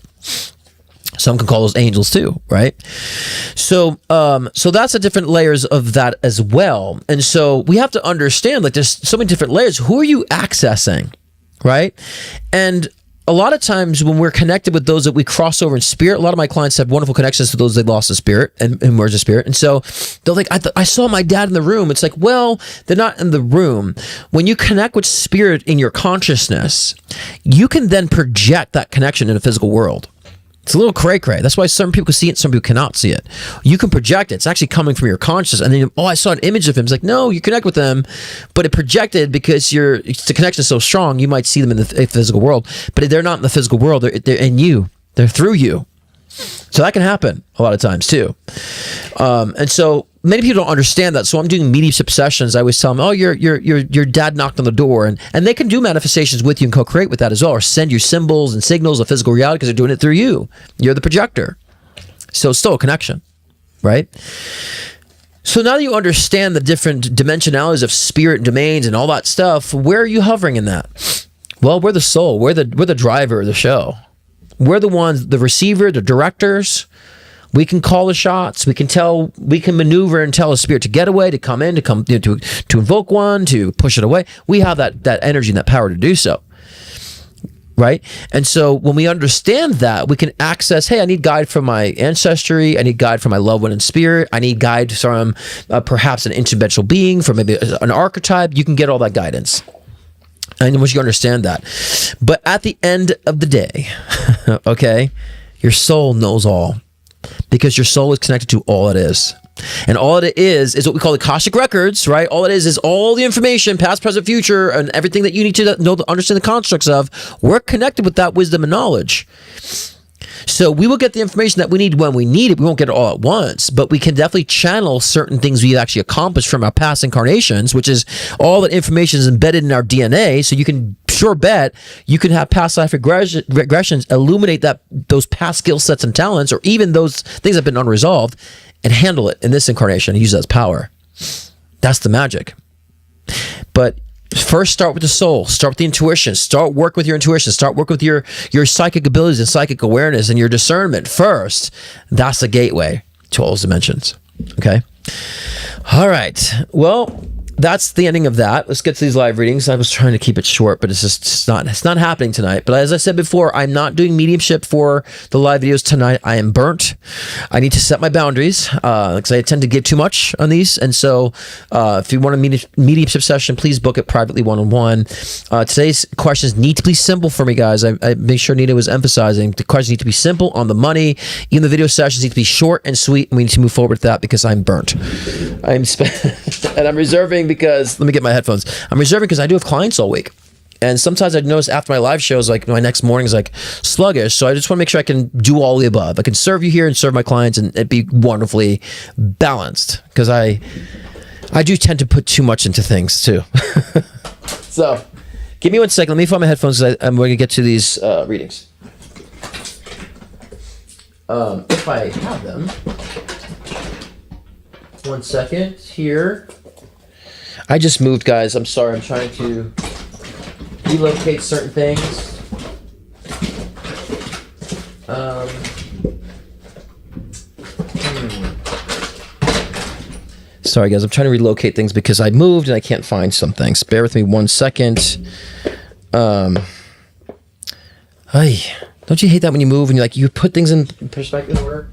Some can call those angels too, right? So that's the different layers of that as well. And so we have to understand, like, there's so many different layers. Who are you accessing, right? And a lot of times when we're connected with those that we cross over in spirit, a lot of my clients have wonderful connections to those they lost in spirit and merged in spirit. And so they're like, I saw my dad in the room. It's like, well, they're not in the room. When you connect with spirit in your consciousness, you can then project that connection in the physical world. It's a little cray-cray. That's why some people can see it, some people cannot see it. You can project it. It's actually coming from your consciousness. And then, I saw an image of him. It's like, no, you connect with them, but it projected because the connection is so strong, you might see them in the physical world. But they're not in the physical world. They're in you. They're through you. So that can happen a lot of times too. And so many people don't understand that. So I'm doing mediumship sessions. I always tell them, your dad knocked on the door, and they can do manifestations with you and co-create with that as well, or send you symbols and signals of physical reality because they're doing it through you. You're the projector. So it's still a connection, right? So now that you understand the different dimensionalities of spirit and domains and all that stuff, where are you hovering in that? Well, we're the soul. We're the driver of the show. We're the ones, the receiver, the directors. We can call the shots. We can maneuver and tell a spirit to get away, to come in, to invoke one, to push it away. We have that energy and that power to do so, right? And so when we understand that, we can access, hey, I need guide from my ancestry. I need guide from my loved one in spirit. I need guide from perhaps an interdimensional being, from maybe an archetype. You can get all that guidance. And once you understand that. But at the end of the day, okay, your soul knows all, because your soul is connected to all it is. And all it is what we call the Akashic records, right? All it is all the information, past, present, future, and everything that you need to know, understand the constructs of. We're connected with that wisdom and knowledge. So we will get the information that we need when we need it. We won't get it all at once, but we can definitely channel certain things we've actually accomplished from our past incarnations, which is all that information is embedded in our DNA. So you can sure bet you can have past life regressions illuminate those past skill sets and talents, or even those things that have been unresolved, and handle it in this incarnation and use it as power. That's the magic. But first, start with the soul. Start with the intuition. Start work with your intuition. Start work with your psychic abilities and psychic awareness and your discernment first. That's the gateway to all those dimensions. Okay? All right. Well, that's the ending of that. Let's get to these live readings. I was trying to keep it short, but it's not happening tonight. But as I said before, I'm not doing mediumship for the live videos tonight. I am burnt. I need to set my boundaries because I tend to give too much on these. And so if you want a mediumship session, please book it privately one-on-one. Today's questions need to be simple for me, guys. I make sure Nina was emphasizing the questions need to be simple, on the money. Even the video sessions need to be short and sweet, and we need to move forward with that because I'm burnt. And I'm reserving because, let me get my headphones. I'm reserving because I do have clients all week. And sometimes I notice after my live shows, like my next morning is like sluggish. So I just want to make sure I can do all the above. I can serve you here and serve my clients and it be wonderfully balanced. Because I do tend to put too much into things too. So give me 1 second. Let me find my headphones because I'm going to get to these readings. If I have them. 1 second here. I just moved, guys. I'm sorry. I'm trying to relocate certain things. Sorry, guys. I'm trying to relocate things because I moved and I can't find some things. Bear with me 1 second. Ay, don't you hate that when you move and you put things in perspective in order?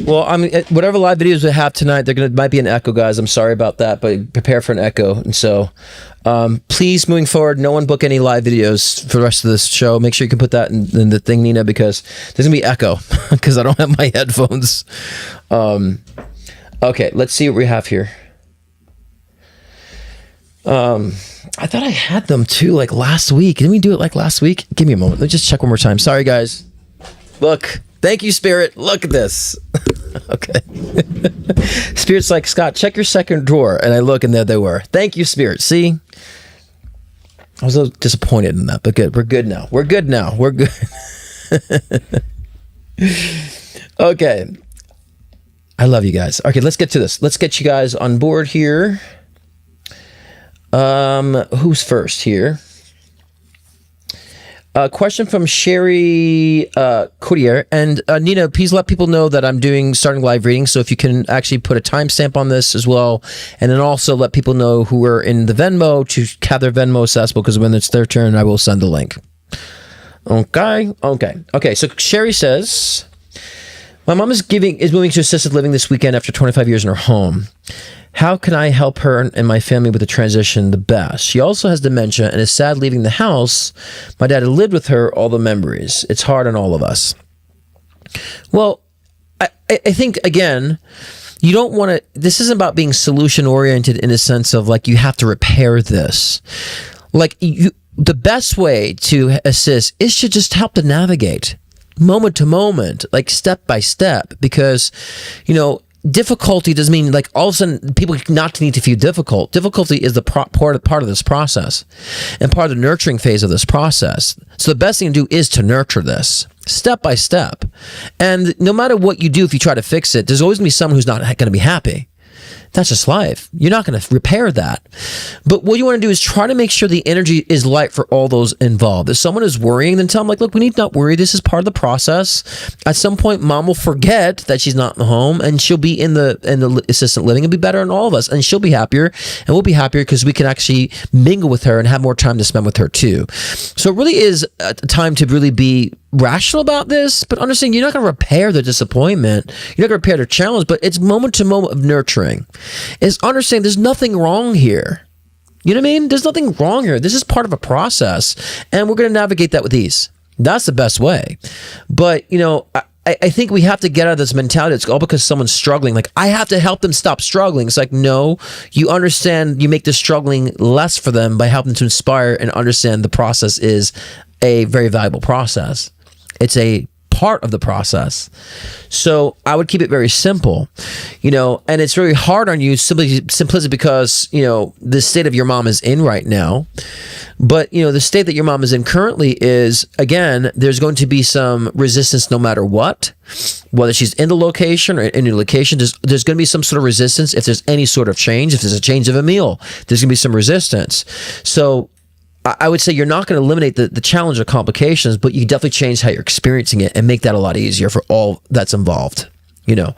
Well, I mean, whatever live videos we have tonight, might be an echo, guys. I'm sorry about that, but prepare for an echo. And so, please, moving forward, no one book any live videos for the rest of this show. Make sure you can put that in the thing, Nina, because there's gonna be echo because I don't have my headphones. Okay, let's see what we have here. I thought I had them too, like last week. Didn't we do it like last week? Give me a moment. Let me just check one more time. Sorry, guys. Look. Thank you, Spirit. Look at this. Okay. Spirit's like, Scott, check your second drawer. And I look, and there they were. Thank you, Spirit. See? I was a little disappointed in that, but good. We're good now. We're good now. We're good. Okay. I love you guys. Okay, let's get to this. Let's get you guys on board here. Who's first here? Question from Sherry Coutier. And Nina, please let people know that I'm starting live readings. So if you can actually put a timestamp on this as well. And then also let people know who are in the Venmo to have their Venmo accessible, because when it's their turn, I will send the link. Okay. So Sherry says, my mom is moving to assisted living this weekend after 25 years in her home. How can I help her and my family with the transition the best? She also has dementia and is sad leaving the house. My dad had lived with her all the memories. It's hard on all of us. Well, I think, again, you don't want to, this isn't about being solution oriented in a sense of like you have to repair this. Like the best way to assist is to just help to navigate moment to moment, like step by step, because, difficulty doesn't mean like all of a sudden people not need to feel difficult. Difficulty is the part of this process and part of the nurturing phase of this process. So the best thing to do is to nurture this step by step. And no matter what you do, if you try to fix it, there's always going to be someone who's not going to be happy. That's just life. You're not going to repair that. But what you want to do is try to make sure the energy is light for all those involved. If someone is worrying, then tell them, like, look, we need not worry. This is part of the process. At some point, mom will forget that she's not in the home, and she'll be in the assistant living. It'll be better on all of us, and she'll be happier, and we'll be happier because we can actually mingle with her and have more time to spend with her too. So it really is a time to really be rational about this, but understand you're not going to repair the disappointment. You're not going to repair the challenge, but it's moment to moment of nurturing. Is understanding there's nothing wrong here. You know what I mean? There's nothing wrong here. This is part of a process, and we're going to navigate that with ease. That's the best way. But, you know, I think we have to get out of this mentality. It's all because someone's struggling. Like, I have to help them stop struggling. It's like, no, you understand, you make the struggling less for them by helping to inspire and understand the process is a very valuable process. It's a part of the process. So I would keep it very simple, you know, and it's very hard on you simply because, you know, the state of your mom is in right now. But, you know, the state that your mom is in currently is, again, there's going to be some resistance no matter what, whether she's in the location or in the location, there's going to be some sort of resistance. If there's any sort of change, if there's a change of a meal, there's going to be some resistance. So I would say you're not going to eliminate the challenge or complications, but you definitely change how you're experiencing it and make that a lot easier for all that's involved, you know.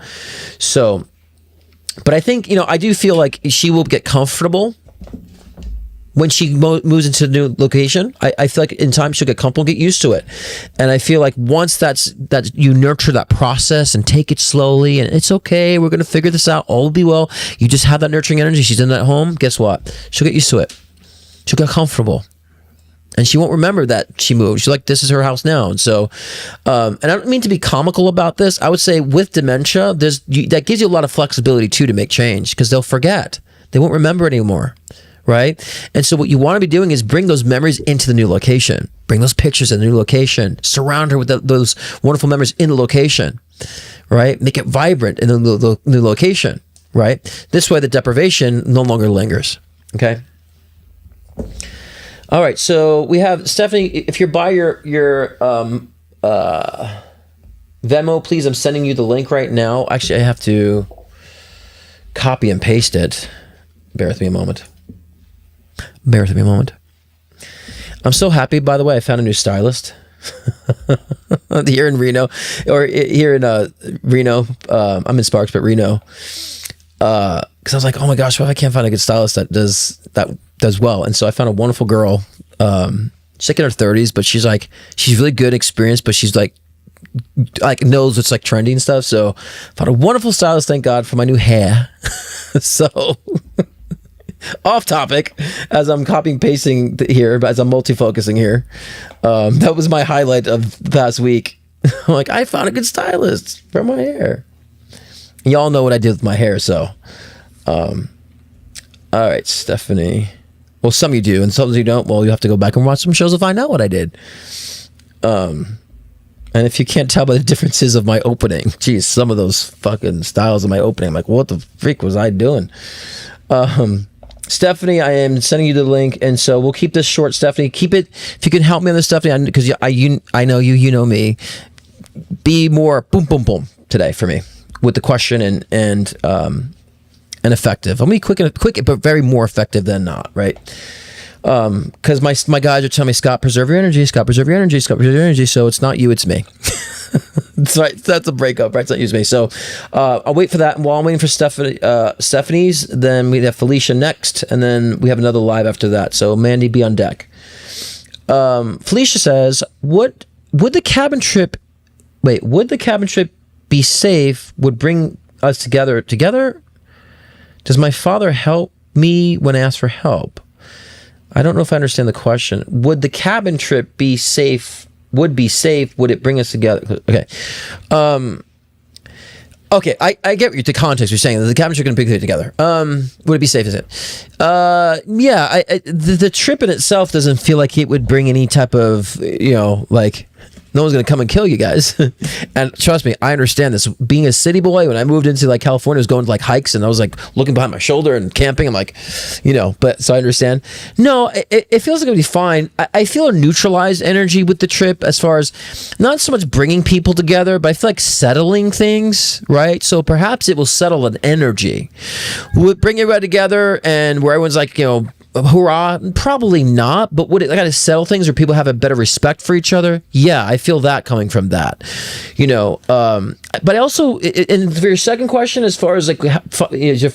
So, but I think, you know, I do feel like she will get comfortable when she moves into a new location. I feel like in time she'll get comfortable, get used to it. And I feel like once that you nurture that process and take it slowly, and it's okay, we're going to figure this out, all will be well. You just have that nurturing energy. She's in that home. Guess what? She'll get used to it. She'll get comfortable. And she won't remember that she moved. She's like, this is her house now. And so, and I don't mean to be comical about this. I would say with dementia, that gives you a lot of flexibility too to make change, because they'll forget. They won't remember it anymore, right? And so what you want to be doing is bring those memories into the new location. Bring those pictures in the new location. Surround her with those wonderful memories in the location, right? Make it vibrant in the new location, right? This way the deprivation no longer lingers, okay? All right, so we have Stephanie. If you're by your Venmo, please, I'm sending you the link right now. Actually, I have to copy and paste it. Bear with me a moment. I'm so happy, by the way, I found a new stylist here in Reno, or here in Reno. I'm in Sparks, but Reno. Because I was like, oh my gosh, what if I can't find a good stylist that does well? And so I found a wonderful girl. She's like in her 30s, but she's really good, experienced, but she's like knows what's like trendy and stuff. So I found a wonderful stylist, thank God, for my new hair. So off topic, as I'm copying pasting here, as I'm multi-focusing here. That was my highlight of the past week. I'm like, I found a good stylist for my hair. Y'all know what I did with my hair, so. All right, Stephanie. Well, some of you do, and some of you don't. Well, you have to go back and watch some shows to find out what I did. And if you can't tell by the differences of my opening, geez, some of those fucking styles of my opening, I'm like, what the freak was I doing? Stephanie, I am sending you the link, and so we'll keep this short. Stephanie, keep it. If you can help me on this, Stephanie, because I know you know me. Be more boom, boom, boom today for me with the question and effective. I'm gonna be quick, but very more effective than not, right? Because my guys are telling me, Scott, preserve your energy. Scott, preserve your energy. Scott, preserve your energy. So it's not you, it's me. That's right. That's a breakup, right? It's not you, it's me. So I'll wait for that. And while I'm waiting for Stephanie's, then we have Felicia next, and then we have another live after that. So Mandy, be on deck. Felicia says, would the cabin trip be safe? Would bring us together? Does my father help me when I ask for help? I don't know if I understand the question. Would the cabin trip be safe? Would be safe? Would it bring us together? Okay. Okay, I get the context you're saying. The cabin trip going to bring us together. Would it be safe? Is it? Yeah. The trip in itself doesn't feel like it would bring any type of, like, no one's going to come and kill you guys. And trust me, I understand this. Being a city boy, when I moved into like California, I was going to like hikes and I was like looking behind my shoulder and camping. I'm like, but so I understand. No, it feels like it'll be fine. I feel a neutralized energy with the trip as far as not so much bringing people together, but I feel like settling things, right? So perhaps it will settle an energy. Will it bring everybody together and where everyone's like, hurrah? Probably not, but would it kind of settle things where people have a better respect for each other? Yeah, I feel that coming from that, but also, and for your second question, as far as like, did your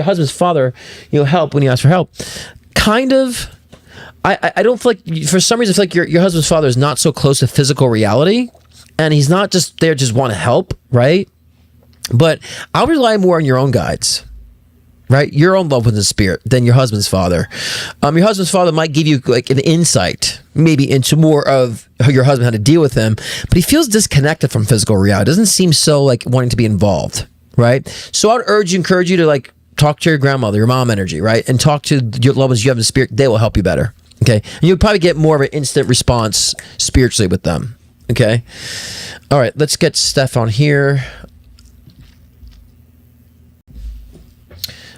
husband's father, help when you ask for help? Kind of. I don't feel like, for some reason, I feel like your husband's father is not so close to physical reality, and he's not just there just want to help, right? But I'll rely more on your own guides. right? You're in love with the spirit than your husband's father. Your husband's father might give you like an insight, maybe into more of how your husband had to deal with him, but he feels disconnected from physical reality. Doesn't seem so like wanting to be involved, right? So I'd encourage you to like talk to your grandmother, your mom energy, right? And talk to your loved ones you have in the spirit. They will help you better, okay? And you'll probably get more of an instant response spiritually with them, okay? All right, let's get Steph on here.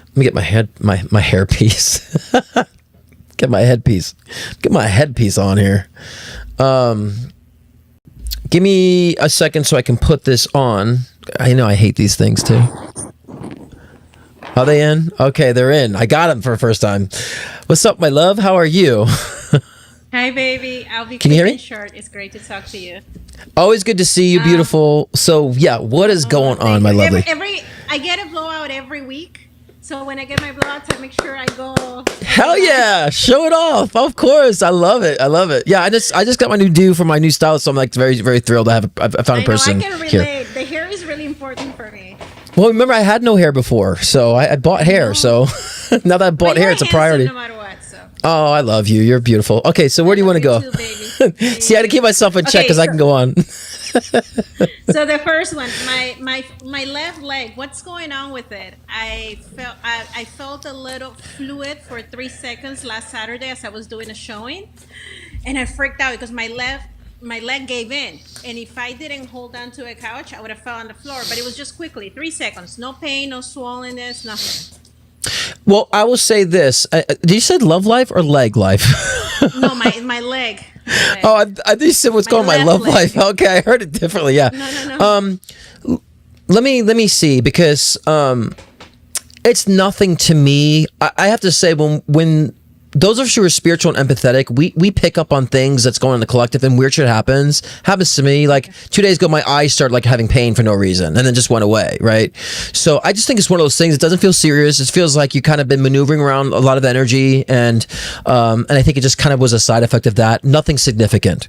Let me get my hairpiece. Get my headpiece. Get my headpiece on here. Give me a second so I can put this on. I know I hate these things too. Are they in? Okay, they're in. I got them for the first time. What's up, my love? How are you? Hi, baby. I'll be Can you hear me? short. It's great to talk to you. Always good to see you, beautiful. So yeah, what is going on, my lovely? I get a blowout every week. So when I get my blowouts, I make sure I go. Hell yeah, show it off. Of course, I love it. I love it. Yeah, I just got my new do for my new stylist, so I'm like very very thrilled. I found a person I can relate. here. The hair is really important for me. Well, remember I had no hair before, so I bought hair. So now that I bought hair, it's a priority. No matter what. So. Oh, I love you. You're beautiful. Okay, so where do you want to go? Too, See, I had to keep myself in check because I can go on. So the first one, my left leg. What's going on with it? I felt a little fluid for 3 seconds last Saturday as I was doing a showing, and I freaked out because my leg gave in, and if I didn't hold on to a couch, I would have fell on the floor. But it was just quickly, 3 seconds, no pain, no swollenness, nothing. Well, I will say this. Did you say love life or leg life? No, my leg. Oh, I think you said what's going on my love life. Okay, I heard it differently. Yeah. No. Let me see, because it's nothing to me. I have to say, when those of us who are spiritual and empathetic, we pick up on things that's going on in the collective, and weird shit happens to me. Like 2 days ago, my eyes started like having pain for no reason, and then just went away, right? So I just think it's one of those things. It doesn't feel serious. It feels like you kind of been maneuvering around a lot of energy, and I think it just kind of was a side effect of that. Nothing significant.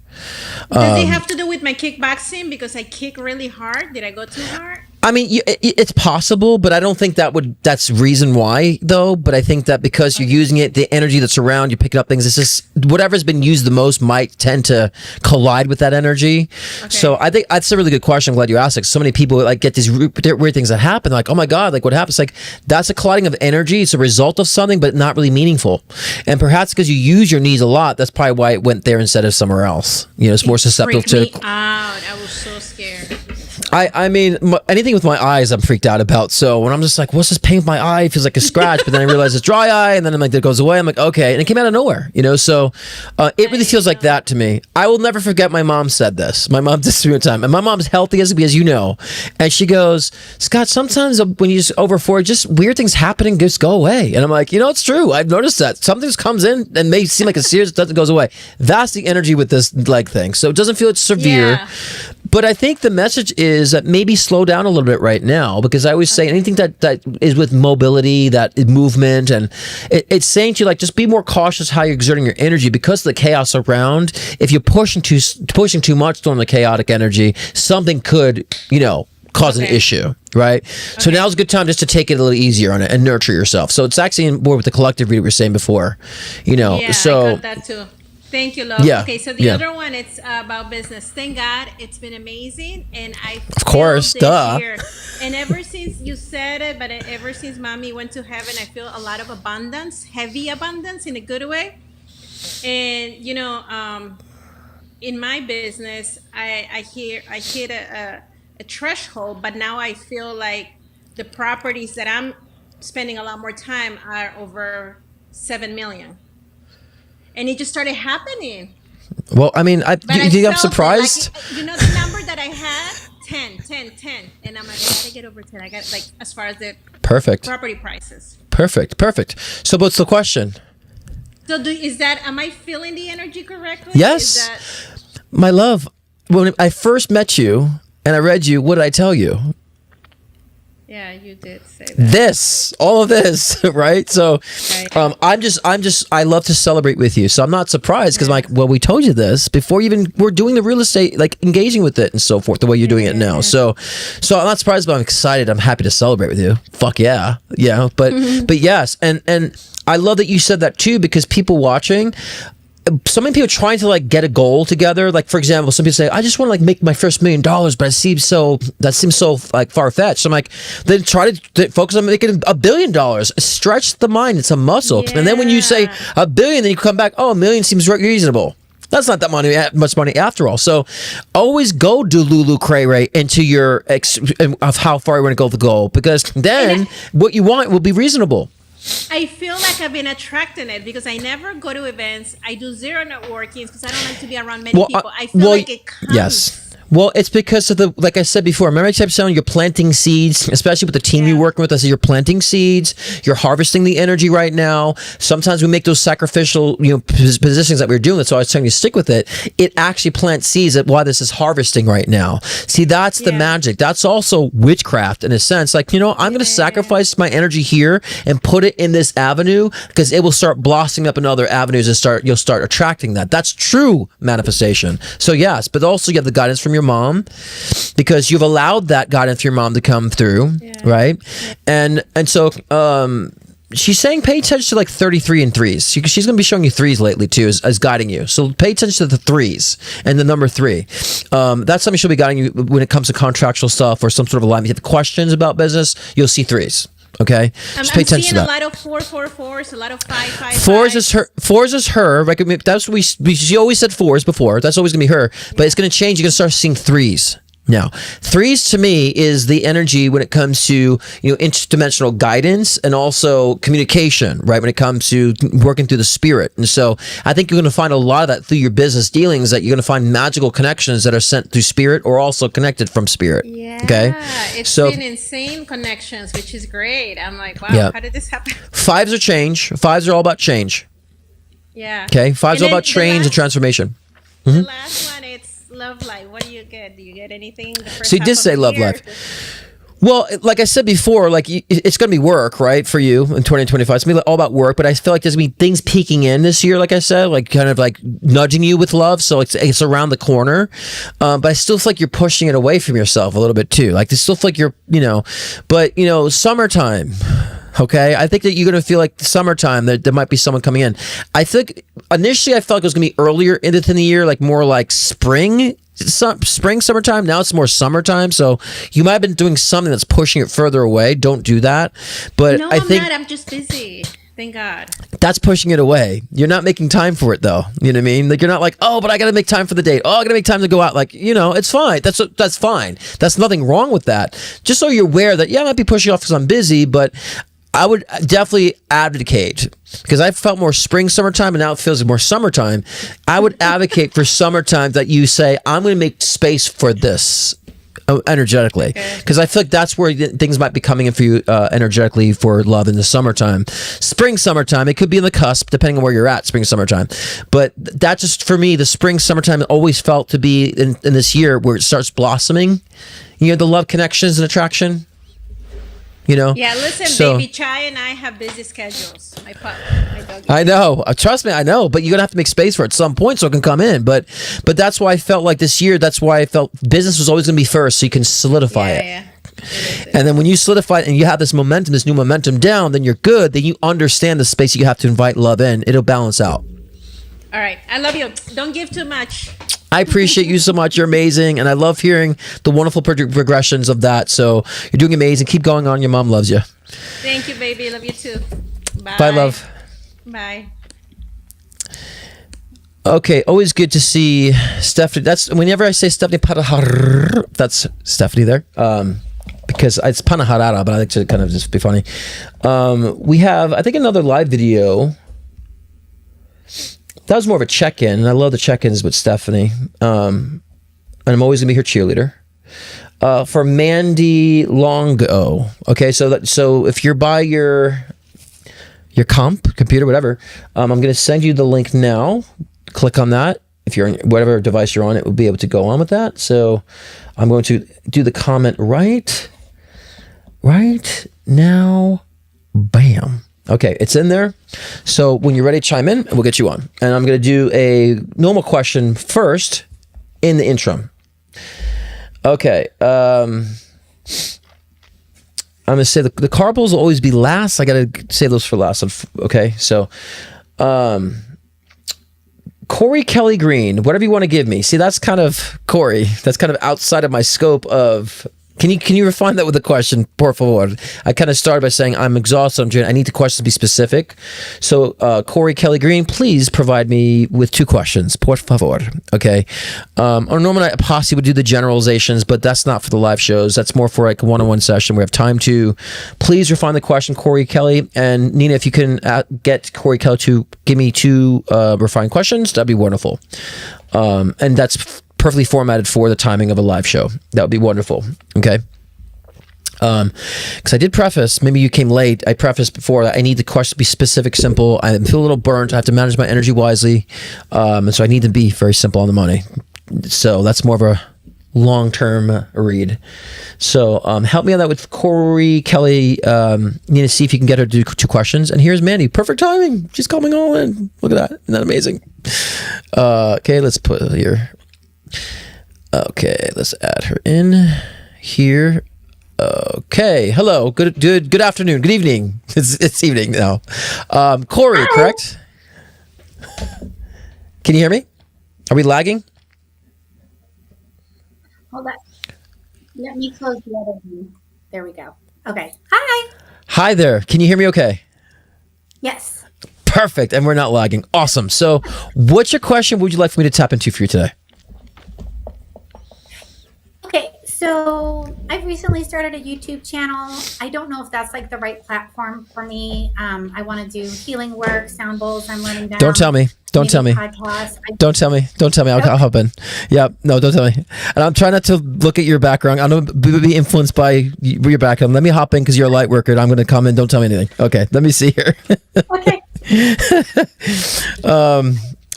Does it have to do with my kickboxing because I kick really hard? Did I go too hard? I mean, it's possible, but I don't think that's reason why, though. But I think that because you're using it, the energy that's around, you picking up things. It's just whatever's been used the most might tend to collide with that energy. Okay. So I think that's a really good question. I'm glad you asked it. So many people like get these weird things that happen. Like, oh my God, like what happens? Like that's a colliding of energy. It's a result of something, but not really meaningful. And perhaps because you use your knees a lot, that's probably why it went there instead of somewhere else. You know, it's more susceptible to. Freaked me out. I was so scared. I mean, anything with my eyes, I'm freaked out about. So when I'm just like, what's this pain with my eye? It feels like a scratch, but then I realize it's dry eye, and then I'm like, that goes away. I'm like, okay, and it came out of nowhere, you know. So it really feels like that to me. I will never forget. My mom said this. My mom did this one time, and my mom's healthy as you know, and she goes, Scott, sometimes when you just over 40, just weird things happen and just go away. And I'm like, you know, it's true. I've noticed that something comes in and may seem like it's serious, it doesn't goes away. That's the energy with this leg thing. So it doesn't feel it's severe. Yeah. But I think the message is that maybe slow down a little bit right now, because I always say anything that is with mobility, that movement, and it's saying to you, like, just be more cautious how you're exerting your energy because of the chaos around. If you're pushing too much on the chaotic energy, something could, you know, cause an issue, right? Okay. So now's a good time just to take it a little easier on it and nurture yourself. So it's actually more with the collective read we were saying before, you know. Yeah, so I got that too. Thank you, love. Yeah. Okay, so the other one, it's about business. Thank God, it's been amazing, and of course, duh. Year, and ever since you said it, but ever since Mommy went to heaven, I feel a lot of abundance, heavy abundance in a good way. And you know, in my business, I hit a threshold, but now I feel like the properties that I'm spending a lot more time are over 7 million. And it just started happening. Well, I mean, do you think I'm surprised? Like, you know, the number that I had, 10. And I'm like, I gotta get over 10. I got, like, as far as the property prices. Perfect. So what's the question? So am I feeling the energy correctly? Yes. My love, when I first met you and I read you, what did I tell you? Yeah, you did say that. All of this, right? So, I love to celebrate with you. So I'm not surprised because I'm like, well, we told you this before you even we're doing the real estate, like engaging with it and so forth, the way you're doing it now. So I'm not surprised, but I'm excited. I'm happy to celebrate with you. Fuck yeah. Yeah. But yes. And I love that you said that too, because people watching, so many people trying to like get a goal together. Like, for example, some people say, I just want to like make my first $1 million, but that seems so like far fetched. So I'm like, then try to focus on making $1 billion. Stretch the mind. It's a muscle. Yeah. And then when you say $1 billion, then you come back, oh, $1 million seems reasonable. That's not that much money after all. So always go do Lulu Cray Ray into your of how far you want to go with the goal, because then what you want will be reasonable. I feel like I've been attracting it because I never go to events. I do zero networking because I don't like to be around many people. I feel like it comes. Yes. Well, it's because of like I said before, remember I kept saying you're planting seeds, especially with the team you're working with. I said you're planting seeds, you're harvesting the energy right now. Sometimes we make those sacrificial, positions that we're doing. That's why I was telling you to stick with it. It actually plants seeds at why this is harvesting right now. See, that's the magic. That's also witchcraft in a sense. Like, I'm going to sacrifice my energy here and put it in this avenue because it will start blossoming up in other avenues and you'll start attracting that. That's true manifestation. So yes, but also you have the guidance from your mom, because you've allowed that guidance for your mom to come through, right? And so she's saying pay attention to like 33 and threes. She's going to be showing you threes lately too, as guiding you. So pay attention to the threes and the number 3. That's something she'll be guiding you when it comes to contractual stuff or some sort of alignment. If you have questions about business, you'll see threes. Okay, just pay attention to that. I'm seeing a lot of 4-4-4s, a lot of 5-5-5. Fours is her. That's what she always said 4s before. That's always gonna be her. But it's gonna change. You're gonna start seeing 3s. Now, 3s to me is the energy when it comes to interdimensional guidance and also communication, right? When it comes to working through the spirit. And so I think you're going to find a lot of that through your business dealings, that you're going to find magical connections that are sent through spirit or also connected from spirit. Yeah. Okay. It's been insane connections, which is great. I'm like, wow, how did this happen? 5s are change. 5s are all about change. Yeah. Okay. 5s are all about change and transformation. The last one, it's love life. What do you get? Do you get anything? So you did say love life. Well, like I said before, like it's going to be work, right, for you in 2025. It's going to be all about work, but I feel like there's going to be things peeking in this year, like I said, like kind of like nudging you with love. So it's around the corner, but I still feel like you're pushing it away from yourself a little bit too. Like I still feel like you're, but summertime. Okay, I think that you're going to feel like summertime, that there might be someone coming in. I think initially I felt like it was going to be earlier in the year, like more like summertime. Now it's more summertime. So you might have been doing something that's pushing it further away. Don't do that. But no, I think I'm not. I'm just busy. Thank God. That's pushing it away. You're not making time for it though. You know what I mean? Like you're not like, oh, but I got to make time for the date. Oh, I got to make time to go out. Like, it's fine. That's fine. That's nothing wrong with that. Just so you're aware that, I might be pushing off because I'm busy, but I would definitely advocate, because I felt more spring, summertime, and now it feels more summertime. I would advocate for summertime that you say, I'm going to make space for this energetically, because I feel like that's where things might be coming in for you energetically for love in the summertime. Spring, summertime, it could be in the cusp, depending on where you're at, spring, summertime. But that just, for me, the spring, summertime always felt to be in this year where it starts blossoming. The love connections and attraction. Yeah, listen, baby Chai and I have busy schedules. My dog. I know. Trust me, I know. But you're gonna have to make space for it at some point so it can come in. But that's why I felt like this year. That's why I felt business was always gonna be first, so you can solidify it. Yeah. And then when you solidify it and you have this momentum, this new momentum down, then you're good. Then you understand the space you have to invite love in. It'll balance out. All right, I love you. Don't give too much. I appreciate you so much. You're amazing. And I love hearing the wonderful progressions of that. So you're doing amazing. Keep going on. Your mom loves you. Thank you, baby. Love you too. Bye. Bye, love. Bye. Okay. Always good to see Stephanie. That's whenever I say Stephanie Panahar, that's Stephanie there. Because it's Panaharara, but I like to kind of just be funny. We have, I think, another live video. That was more of a check-in, and I love the check-ins with Stephanie. And I'm always gonna be her cheerleader. For Mandy Longo. Okay, so if you're by your computer, whatever, I'm gonna send you the link now. Click on that. If you're on whatever device you're on, it will be able to go on with that. So I'm going to do the comment right right now. Bam. Okay, it's in there. So when you're ready, chime in and we'll get you on. And I'm going to do a normal question first in the intro. Okay. I'm going to say the carpals will always be last. I got to save those for last. Okay, so Corey Kelly Green, whatever you want to give me. See, that's kind of Corey. That's kind of outside of my scope of. Can you refine that with a question, por favor? I kind of started by saying I'm exhausted. I need the questions to be specific. So, Corey Kelly Green, please provide me with 2 questions, por favor. Okay. Or normally I possibly would do the generalizations, but that's not for the live shows. That's more for like a one-on-one session. We have time to. Please refine the question, Corey Kelly, and Nina, if you can get Corey Kelly to give me 2 refined questions, that'd be wonderful. And that's perfectly formatted for the timing of a live show. That would be wonderful. Okay. Because I did preface, maybe you came late. I prefaced before that I need the question to be specific, simple. I feel a little burnt. I have to manage my energy wisely. And so I need to be very simple on the money. So that's more of a long-term read. So help me on that with Corey Kelly. Need to see if you can get her to do 2 questions. And here's Mandy. Perfect timing. She's coming all in. Look at that. Isn't that amazing? Okay, let's put it here. Okay, let's add her in here. Okay, hello. Good afternoon. Good evening. It's evening now. Corey, correct? Can you hear me? Are we lagging? Hold on. Let me close the other one. There we go. Okay. Hi. Hi there. Can you hear me okay? Yes. Perfect. And we're not lagging. Awesome. So what's your question would you like for me to tap into for you today? Okay. So I've recently started a YouTube channel. I don't know if that's like the right platform for me. I want to do healing work, sound bowls. I'm learning that. Don't tell me. Don't tell me. Don't tell me. Don't tell me. I'll hop in. Yeah. No, don't tell me. And I'm trying not to look at your background. I don't be influenced by your background. Let me hop in because you're a light worker. And I'm going to come in. Don't tell me anything. Okay. Let me see here. Okay.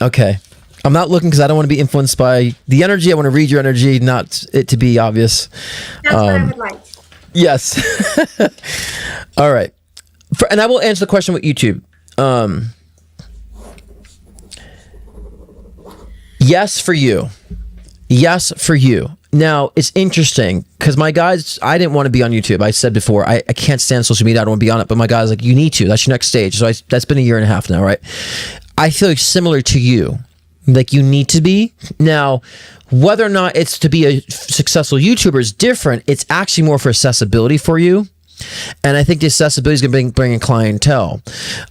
Okay. I'm not looking because I don't want to be influenced by the energy. I want to read your energy, not it to be obvious. That's what I would like. Yes. All right. And I will answer the question with YouTube. Yes, for you. Yes, for you. Now, it's interesting because my guys, I didn't want to be on YouTube. I said before, I can't stand social media. I don't want to be on it. But my guys like, you need to. That's your next stage. So that's been a year and a half now, right? I feel similar to you. Like you need to be. Now, whether or not it's to be a successful YouTuber is different. It's actually more for accessibility for you. And I think the accessibility is going to bring in clientele.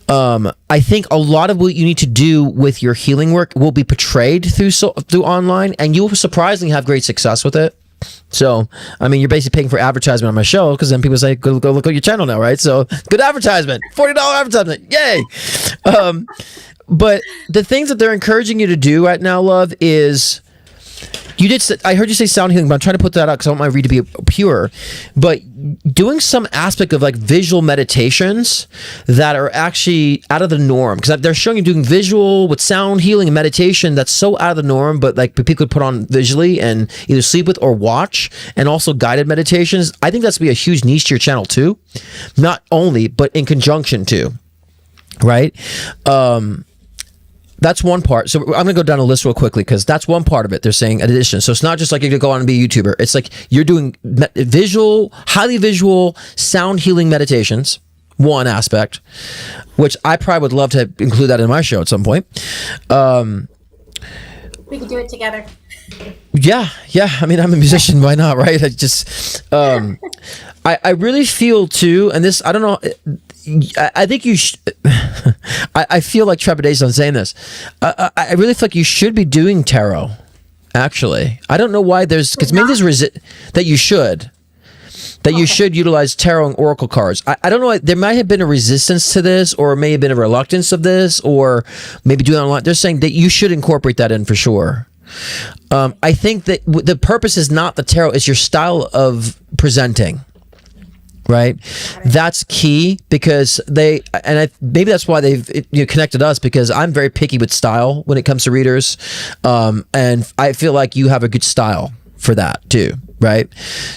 I think a lot of what you need to do with your healing work will be portrayed through online, and you will surprisingly have great success with it. So, I mean, you're basically paying for advertisement on my show because then people say, go look at your channel now, right? So, good advertisement, $40 advertisement, yay! But the things that they're encouraging you to do right now, love, is I heard you say sound healing, but I'm trying to put that out because I want my read to be pure. But doing some aspect of like visual meditations that are actually out of the norm, because they're showing you doing visual with sound healing and meditation that's so out of the norm, but like people could put on visually and either sleep with or watch, and also guided meditations. I think that's going to be a huge niche to your channel too. Not only, but in conjunction too. Right? That's one part. So I'm going to go down a list real quickly because that's one part of it. They're saying in addition. So it's not just like you're going to go on and be a YouTuber. It's like you're doing highly visual sound healing meditations. One aspect, which I probably would love to include that in my show at some point. We could do it together. Yeah. I mean, I'm a musician. Why not? Right? I just, I really feel too, and this, I don't know. I think you I feel like trepidation on saying this. I really feel like you should be doing tarot, actually. I don't know why because maybe there's that you should. You should utilize tarot and oracle cards. I don't know. There might have been a resistance to this, or may have been a reluctance of this, or maybe doing it online. They're saying that you should incorporate that in for sure. I think that the purpose is not the tarot, it's your style of presenting. Right, that's key because maybe that's why they've connected us, because I'm very picky with style when it comes to readers, and I feel like you have a good style for that too, right?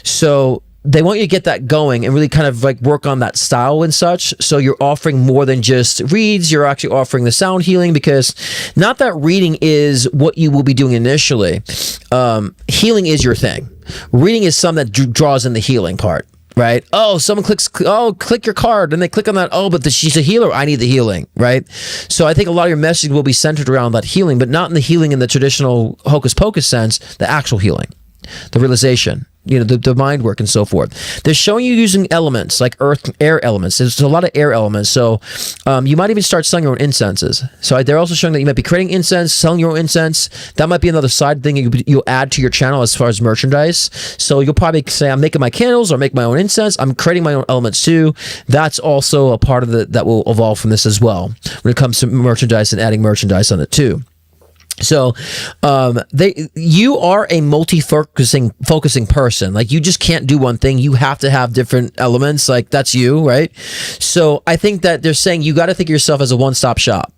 So they want you to get that going and really kind of like work on that style and such. So you're offering more than just reads. You're actually offering the sound healing, because not that reading is what you will be doing initially. Healing is your thing. Reading is something that draws in the healing part. Right? Oh, someone click your card, and they click on that. Oh, but she's a healer. I need the healing. Right? So I think a lot of your messaging will be centered around that healing, but not in the healing in the traditional hocus pocus sense, the actual healing, the realization, the mind work and so forth. They're showing you using elements like earth, air elements. There's a lot of air elements. So you might even start selling your own incenses. So they're also showing that you might be creating incense, selling your own incense. That might be another side thing you'll add to your channel as far as merchandise. So you'll probably say, I'm making my candles or make my own incense. I'm creating my own elements too. That's also a part of that will evolve from this as well when it comes to merchandise and adding merchandise on it too. So you are a focusing person. Like, you just can't do one thing. You have to have different elements. Like, that's you, right? So I think that they're saying you got to think of yourself as a one-stop shop.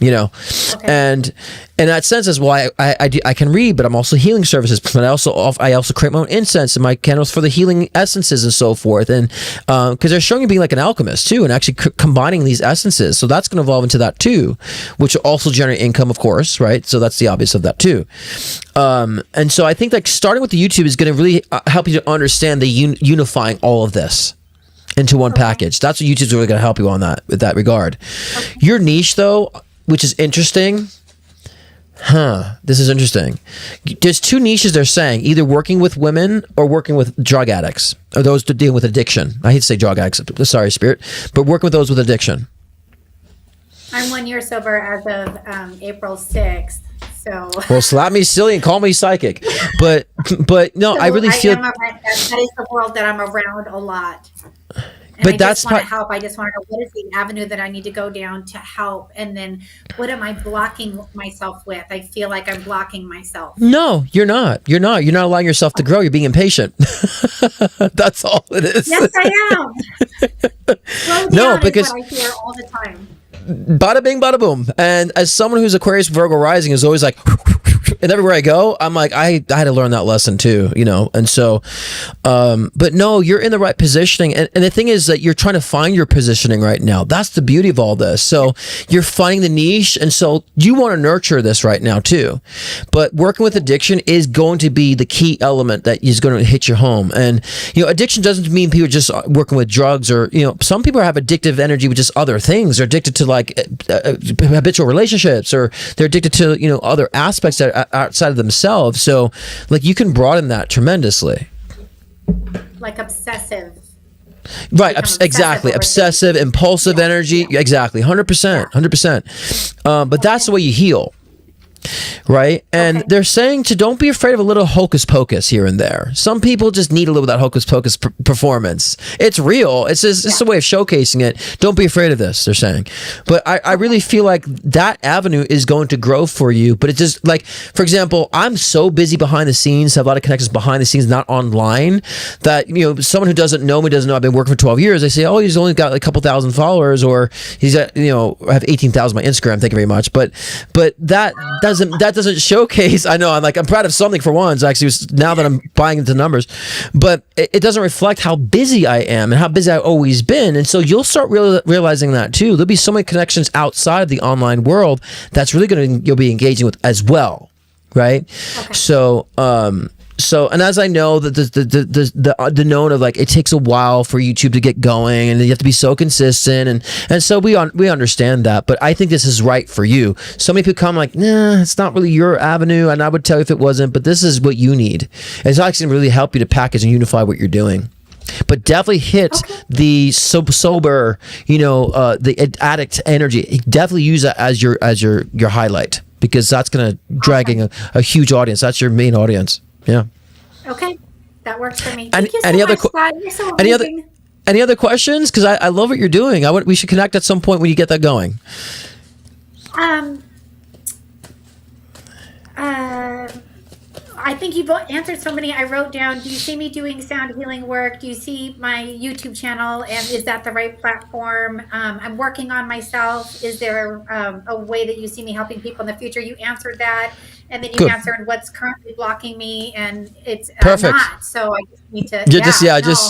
Okay. And in that sense is why I can read, but I'm also healing services. But I also create my own incense and my candles for the healing essences and so forth. And because they're showing you being like an alchemist too, and actually combining these essences. So that's going to evolve into that too, which will also generate income, of course, right? So that's the obvious of that too. And so I think like starting with the YouTube is going to really help you to understand the unifying all of this into one package. That's what YouTube's really going to help you on that with that regard. Okay. Your niche though, which is interesting. This is interesting. There's two niches they're saying, either working with women or working with drug addicts, or those to deal with addiction. I hate to say drug addicts, sorry, Spirit, but working with those with addiction. I'm 1 year sober as of April 6th. So well, slap me silly and call me psychic. But no, so I really feel that is the world that I'm around a lot. And but I that's just want to help. I just want to know what is the avenue that I need to go down to help, and then what am I blocking myself with? I feel like I'm blocking myself. No, you're not. You're not allowing yourself to grow. You're being impatient. That's all it is. Yes, I am. Slow down because is what I hear all the time. Bada bing, bada boom. And as someone who's Aquarius Virgo rising is always like, and everywhere I go, I'm like, I had to learn that lesson too, and so, but no, you're in the right positioning. And the thing is that you're trying to find your positioning right now. That's the beauty of all this. So you're finding the niche. And so you want to nurture this right now too. But working with addiction is going to be the key element that is going to hit your home. And, addiction doesn't mean people just working with drugs or, some people have addictive energy with just other things. They're addicted to like habitual relationships, or they're addicted to, other aspects that are outside of themselves. So like you can broaden that tremendously. Like obsessive. Right. Exactly. Obsessive, impulsive energy. Exactly. 100%. But that's the way you heal. Right. And they're saying don't be afraid of a little hocus pocus here and there. Some people just need a little of that hocus pocus performance. It's real. It's just a way of showcasing it. Don't be afraid of this, they're saying. But I really feel like that avenue is going to grow for you. But it's just like, for example, I'm so busy behind the scenes, have a lot of connections behind the scenes, not online, that, someone who doesn't know me, doesn't know I've been working for 12 years. They say, oh, he's only got like a couple thousand followers, or he's at, I have 18,000 on my Instagram. Thank you very much. But that doesn't showcase. I know I'm proud of something for once, actually, now that I'm buying into numbers, but it doesn't reflect how busy I am and how busy I've always been. And so you'll start realizing that too. There'll be so many connections outside of the online world that's really you'll be engaging with as well. Right. Okay. So, and as I know that the known of like, it takes a while for YouTube to get going, and you have to be so consistent, and so we understand that, but I think this is right for you. So many people come like, nah, it's not really your avenue, and I would tell you if it wasn't, but this is what you need. It's actually really help you to package and unify what you're doing. But definitely hit the sober, the addict energy. Definitely use that as your highlight, because that's going to dragging a huge audience. That's your main audience. Yeah. Okay, that works for me. Thank you so much, Scott. You're so amazing. Any other questions? Because I love what you're doing. We should connect at some point when you get that going. I think you've answered so many. I wrote down, do you see me doing sound healing work? Do you see my YouTube channel? And is that the right platform? I'm working on myself. Is there a way that you see me helping people in the future? You answered that. and then you Good. answered what's currently blocking me, and it's Perfect. not. So I just need to.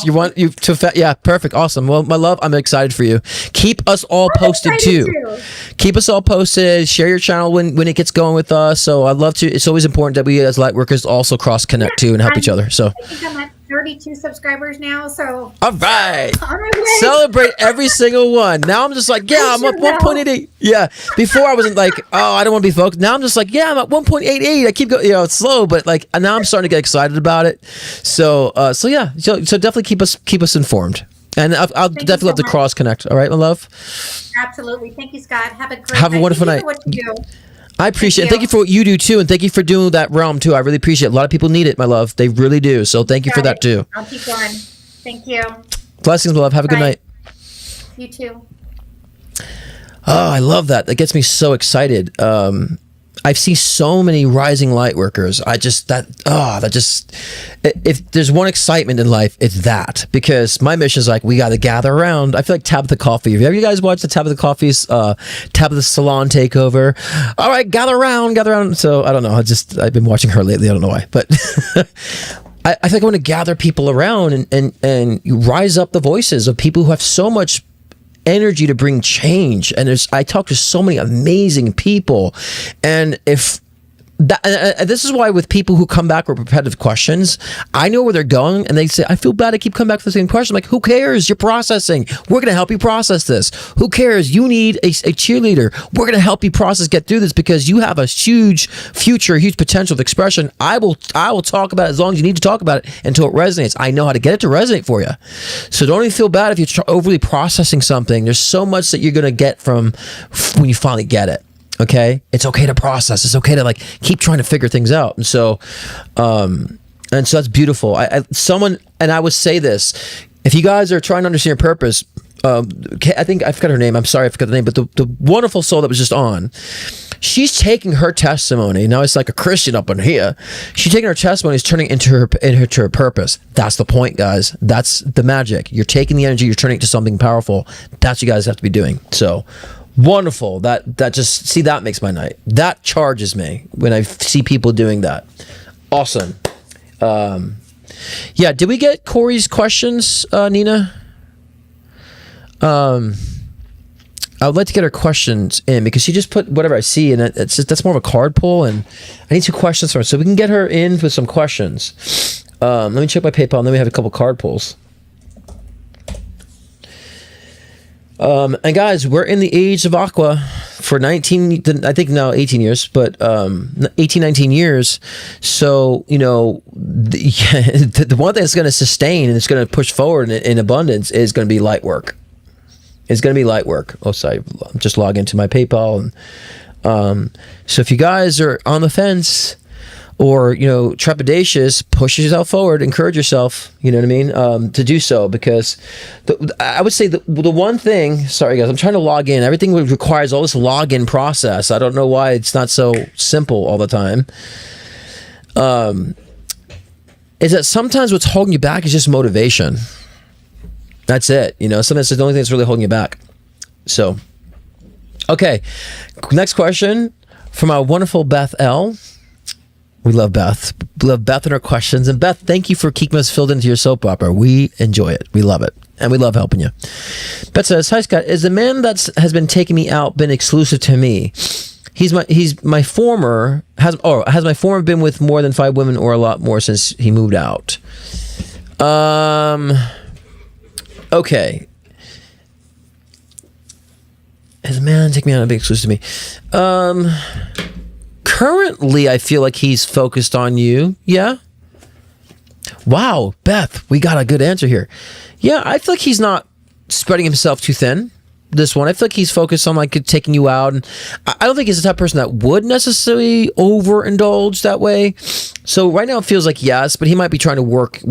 You want you to yeah, perfect, awesome. Well, my love, I'm excited for you. Keep us all posted too. Keep us all posted. Share your channel when it gets going with us. So I'd love to. It's always important that we as light workers also cross connect too and help each other. So I think I'm at 32 subscribers now. So all right, on my way. celebrate every single one. Now I'm just like, yeah, I'm at 1.88. Yeah, before I wasn't like, oh, I don't want to be focused. Now I'm just like, yeah, I'm at 1.88. I keep going, it's slow, but like now I'm starting to get excited about it. So yeah, so definitely keep us informed, and I'll definitely love to cross connect. All right, my love. Absolutely. Thank you, Scott. Have a great Have a wonderful night. For what you do. I appreciate it. Thank you for what you do too, and thank you for doing that realm too. I really appreciate it. A lot of people need it, my love. They really do. So thank you for that too. I'll keep going. Thank you. Blessings, my love. Have a good night. You too. Oh, I love that. That gets me so excited. I've seen so many rising light workers. If there's one excitement in life, it's that, because my mission is like, we got to gather around. I feel like Tabitha Coffee. Have you guys watched the Tabitha Coffee's Tabitha Salon takeover? All right, gather around. So I don't know. I've been watching her lately. I don't know why, but I feel like I want to gather people around and rise up the voices of people who have so much energy to bring change. And I talk to so many amazing people, and if that, this is why with people who come back with repetitive questions, I know where they're going, and they say, I feel bad I keep coming back to the same question. I'm like, who cares? You're processing. We're going to help you process this. Who cares? You need a cheerleader. We're going to help you get through this, because you have a huge future, huge potential of expression. I will talk about it as long as you need to talk about it until it resonates. I know how to get it to resonate for you. So don't even feel bad if you're overly processing something. There's so much that you're going to get from when you finally get it. Okay, it's okay to process. It's okay to like keep trying to figure things out, and so that's beautiful. I would say this: if you guys are trying to understand your purpose, I think I forgot her name. I'm sorry, I forgot the name, but the wonderful soul that was just on, she's taking her testimony. Now it's like a Christian up in here. She's taking her testimony, is turning into her purpose. That's the point, guys. That's the magic. You're taking the energy, you're turning it to something powerful. That's what you guys have to be doing. So. Wonderful. That makes my night. That charges me when I see people doing that. Awesome. Yeah, did we get Corey's questions, Nina? I would like to get her questions in, because she just put whatever I see, and that's more of a card pull, and I need 2 questions from her, so we can get her in with some questions. Let me check my PayPal, and then we have a couple card pulls. And guys, we're in the age of Aqua for 18 years, but 19 years. So, the one thing that's going to sustain and it's going to push forward in abundance is going to be light work. It's going to be light work. Oh, sorry. Just log into my PayPal. And, so if you guys are on the fence, or trepidatious, push yourself forward, encourage yourself, you know what I mean, to do so, because I would say the one thing, sorry guys, I'm trying to log in, everything requires all this login process. I don't know why it's not so simple all the time, is that sometimes what's holding you back is just motivation. That's it. Sometimes it's the only thing that's really holding you back. So okay, next question from our wonderful Beth L. We love Beth. We love Beth and her questions. And Beth, thank you for keeping us filled into your soap opera. We enjoy it. We love it. And we love helping you. Beth says, hi Scott, is the man that has been taking me out been exclusive to me? Has my former been with more than 5 women or a lot more since he moved out? Okay. Has a man taken me out and been exclusive to me? Currently, I feel like he's focused on you. Yeah. Wow, Beth, we got a good answer here. Yeah, I feel like he's not spreading himself too thin. This one, I feel like he's focused on like taking you out, and I don't think he's the type of person that would necessarily overindulge that way. So right now, it feels like yes, but he might be trying to work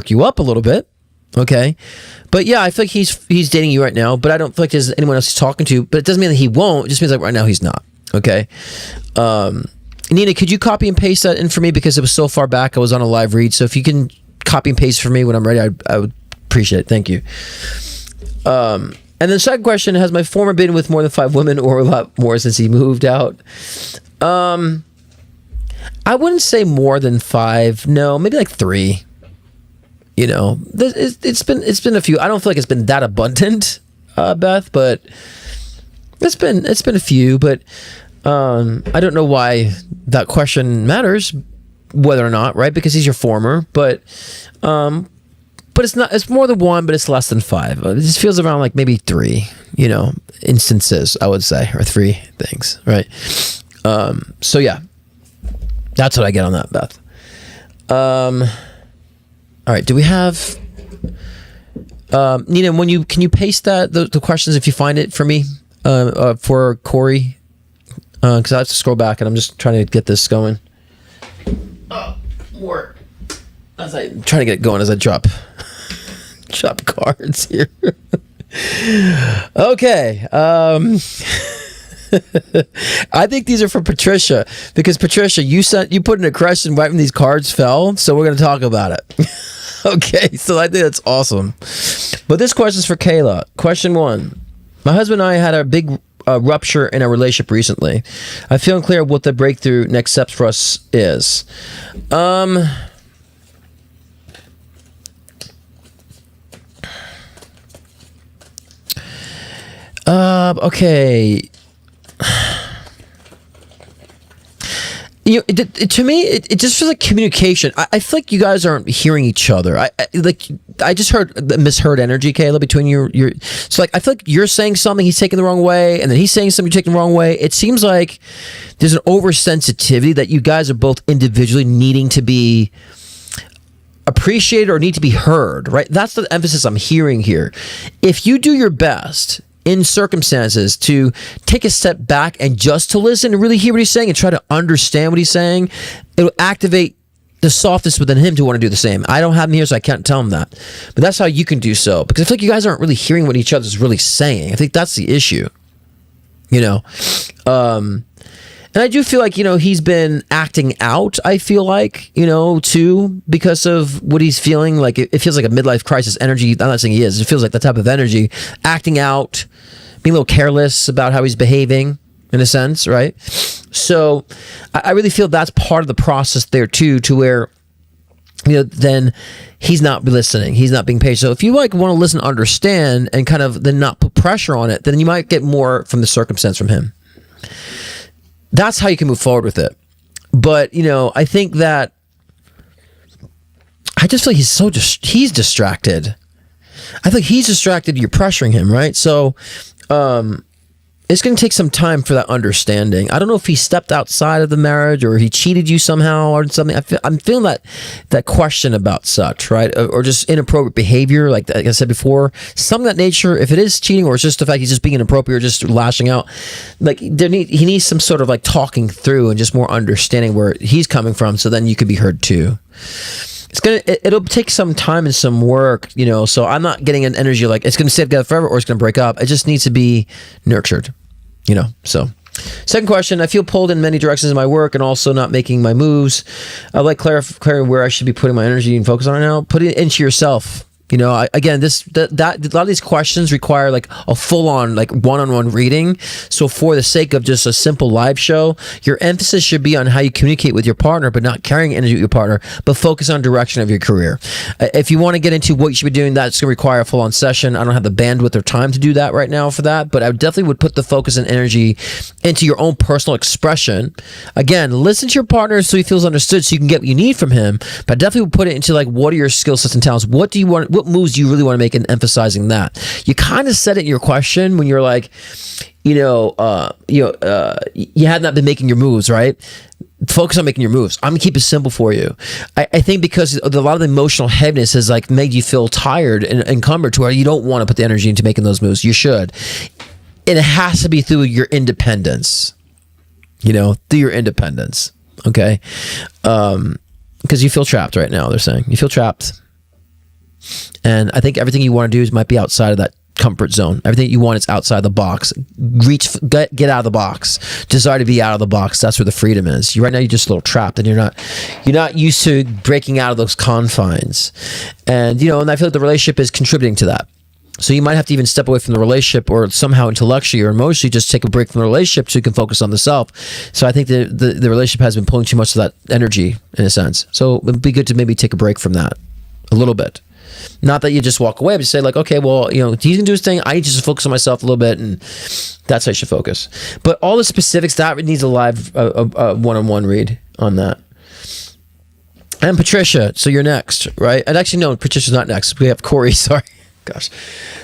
you up a little bit. Okay, but yeah, I feel like he's dating you right now, but I don't feel like there's anyone else he's talking to. But it doesn't mean that he won't. It just means like right now he's not. Okay. Nina, could you copy and paste that in for me, because it was so far back I was on a live read, so if you can copy and paste for me when I'm ready, I would appreciate it. Thank you. And then the second question, has my former been with more than 5 women or a lot more since he moved out? I wouldn't say more than 5. No, maybe like 3. You know, it's been a few. I don't feel like it's been that abundant, Beth, but it's been a few. But I don't know why that question matters, whether or not, right? Because he's your former, but it's not. It's more than 1, but it's less than 5. It just feels around like maybe 3. You know, instances I would say, or 3 things, right? So yeah, that's what I get on that, Beth. All right. Do we have Nina? Can you paste the questions if you find it for me for Corey? Because I have to scroll back and I'm just trying to get this going. More as I try to get it going as I drop cards here. Okay. I think these are for Patricia because Patricia, you put in a question right when these cards fell, so we're going to talk about it. Okay, so I think that's awesome. But this question is for Kayla. Question 1: my husband and I had a big rupture in our relationship recently. I feel unclear what the breakthrough next steps for us is. Okay. You know, to me, it just feels like communication. I feel like you guys aren't hearing each other. I just heard the misheard energy, Kayla, between your. So like, I feel like you're saying something, he's taking the wrong way, and then he's saying something, you're taking the wrong way. It seems like there's an oversensitivity that you guys are both individually needing to be appreciated or need to be heard, right? That's the emphasis I'm hearing here. If you do your best in circumstances to take a step back and just to listen and really hear what he's saying and try to understand what he's saying, it'll activate the softness within him to want to do the same. I don't have him here, so I can't tell him that. But that's how you can do so. Because I feel like you guys aren't really hearing what each other's really saying. I think that's the issue. You know? And I do feel like, you know, he's been acting out, I feel like, you know, too, because of what he's feeling. Like, it feels like a midlife crisis energy. I'm not saying he is. It feels like that type of energy. Acting out, being a little careless about how he's behaving, in a sense, right? So I really feel that's part of the process there, too, to where, you know, then he's not listening. He's not being patient. So if you, like, want to listen, understand, and kind of then not put pressure on it, then you might get more from the circumstance from him. That's how you can move forward with it. But, you know, I think that I just feel like he's distracted. I think he's distracted. You're pressuring him, right? So, it's going to take some time for that understanding. I don't know if he stepped outside of the marriage or he cheated you somehow or something. I'm feeling that question about such, right? Or just inappropriate behavior, like I said before. Something of that nature, if it is cheating or it's just the fact he's just being inappropriate or just lashing out, like he needs some sort of like talking through and just more understanding where he's coming from, so then you could be heard too. It'll take some time and some work, you know, so I'm not getting an energy like it's going to stay together forever or it's going to break up. It just needs to be nurtured, you know. So second question: I feel pulled in many directions in my work and also not making my moves. I'd like clarifying where I should be putting my energy and focus on right now. Put it into yourself. You know, again, a lot of these questions require like a full-on, like one-on-one reading. So for the sake of just a simple live show, your emphasis should be on how you communicate with your partner, but not carrying energy with your partner, but focus on direction of your career. If you want to get into what you should be doing, that's going to require a full-on session. I don't have the bandwidth or time to do that right now for that, but I definitely would put the focus and energy into your own personal expression. Again, listen to your partner so he feels understood, so you can get what you need from him, but definitely would put it into like, what are your skill sets and talents? What do you want? What moves do you really want to make, and emphasizing that? You kind of said it in your question when you're like, you had not been making your moves, right? Focus on making your moves. I'm gonna keep it simple for you. I think because a lot of the emotional heaviness has like made you feel tired and encumbered to where you don't want to put the energy into making those moves. You should. It has to be through your independence. You know, through your independence. Okay, because you feel trapped right now. They're saying you feel trapped. And I think everything you want to do might be outside of that comfort zone. Everything you want is outside the box. Get out of the box. Desire to be out of the box. That's where the freedom is. Right now you're just a little trapped, and you're not used to breaking out of those confines. And you know, and I feel like the relationship is contributing to that. So you might have to even step away from the relationship, or somehow intellectually or emotionally just take a break from the relationship so you can focus on the self. So I think the relationship has been pulling too much of that energy in a sense. So it'd be good to maybe take a break from that a little bit. Not that you just walk away, but just say like, okay, well, you know, he can do his thing. I need to just focus on myself a little bit, and that's how you should focus. But all the specifics, that needs a live one-on-one read on that. And Patricia, so you're next, right? And actually, no, Patricia's not next. We have Corey. Sorry, gosh,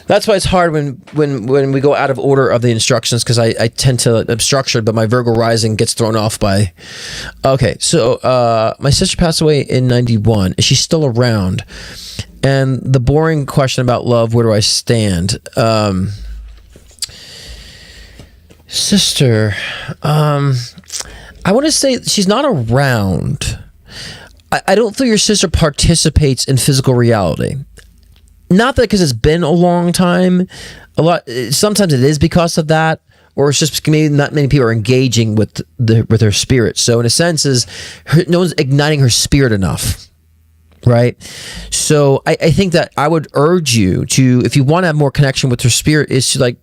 that's why it's hard when we go out of order of the instructions, because I tend to I'm structured, but my Virgo rising gets thrown off by. Okay, so my sister passed away in '91. Is she still around? And the boring question about love, where do I stand? Sister, I want to say she's not around. I don't think your sister participates in physical reality. Not that because it's been a long time. Sometimes it is because of that, or it's just maybe not many people are engaging with her spirit. So in a sense, no one's igniting her spirit enough. Right. So I think that I would urge you to, if you want to have more connection with her spirit, is to like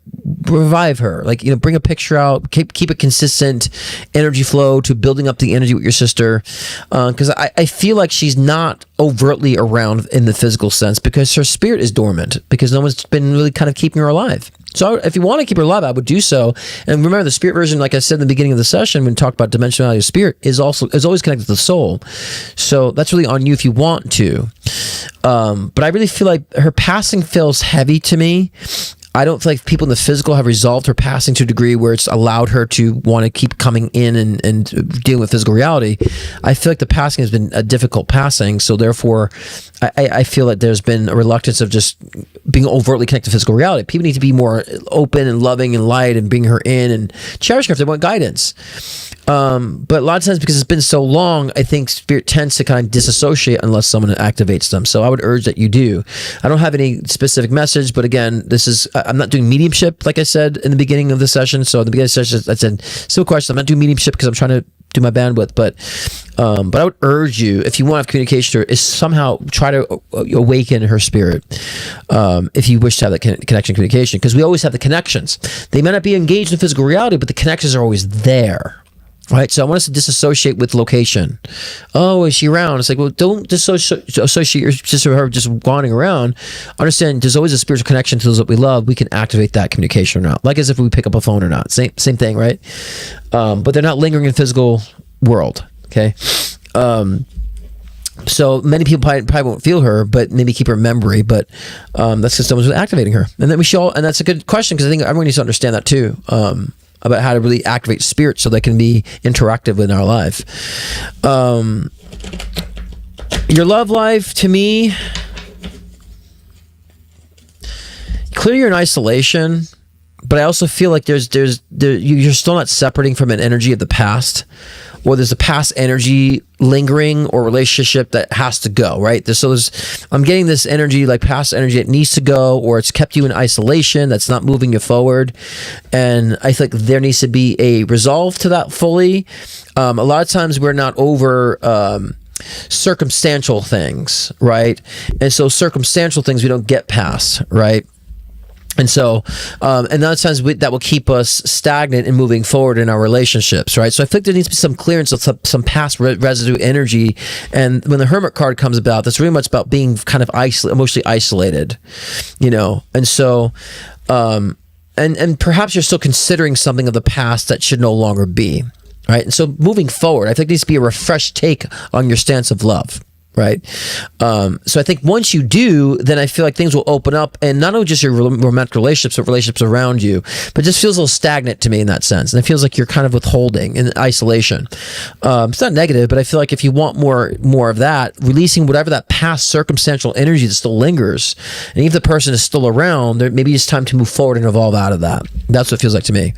revive her, like, you know, bring a picture out, keep a consistent energy flow to building up the energy with your sister. Because I feel like she's not overtly around in the physical sense because her spirit is dormant, because no one's been really kind of keeping her alive. So if you want to keep her alive, I would do so. And remember, the spirit version, like I said in the beginning of the session, when we talked about dimensionality of spirit, is always connected to the soul. So that's really on you if you want to. But I really feel like her passing feels heavy to me. I don't feel like people in the physical have resolved her passing to a degree where it's allowed her to want to keep coming in and dealing with physical reality. I feel like the passing has been a difficult passing, so therefore I feel like there's been a reluctance of just being overtly connected to physical reality. People need to be more open and loving and light and bring her in and cherish her if they want guidance. But a lot of times, because it's been so long, I think spirit tends to kind of disassociate unless someone activates them. So I would urge that you do. I don't have any specific message, but again, I'm not doing mediumship, like I said in the beginning of the session. So in the beginning of the session, I said, still question, I'm not doing mediumship because I'm trying to do my bandwidth, but I would urge you, if you want to have communication to her, is somehow try to awaken her spirit, if you wish to have that connection communication, because we always have the connections. They may not be engaged in physical reality, but the connections are always there. Right, so I want us to disassociate with location. Oh, is she around? It's like, well, don't associate your sister with her just wandering around. Understand, there's always a spiritual connection to those that we love. We can activate that communication or not, like as if we pick up a phone or not. Same thing, right? But they're not lingering in the physical world. Okay. So many people probably won't feel her, but maybe keep her memory. But that's because someone's activating her, and then and that's a good question, because I think everyone needs to understand that too. About how to really activate spirit so they can be interactive in our life. Your love life, to me, clearly you're in isolation, but I also feel like you're still not separating from an energy of the past, or there's a past energy lingering or relationship that has to go, right? I'm getting this energy, like past energy that needs to go, or it's kept you in isolation, that's not moving you forward. And I think there needs to be a resolve to that fully. A lot of times we're not over circumstantial things, right? And so circumstantial things we don't get past, right? And so, and a lot of times that will keep us stagnant and moving forward in our relationships, right? So I think there needs to be some clearance of some past residue energy. And when the Hermit card comes about, that's really much about being kind of emotionally isolated, you know? And so, and perhaps you're still considering something of the past that should no longer be, right? And so moving forward, I think there needs to be a refreshed take on your stance of love. Right. So I think once you do, then I feel like things will open up, and not only just your romantic relationships, but relationships around you, but it just feels a little stagnant to me in that sense. And it feels like you're kind of withholding in isolation. It's not negative, but I feel like if you want more of that, releasing whatever that past circumstantial energy that still lingers, and even if the person is still around, maybe it's time to move forward and evolve out of that. That's what it feels like to me.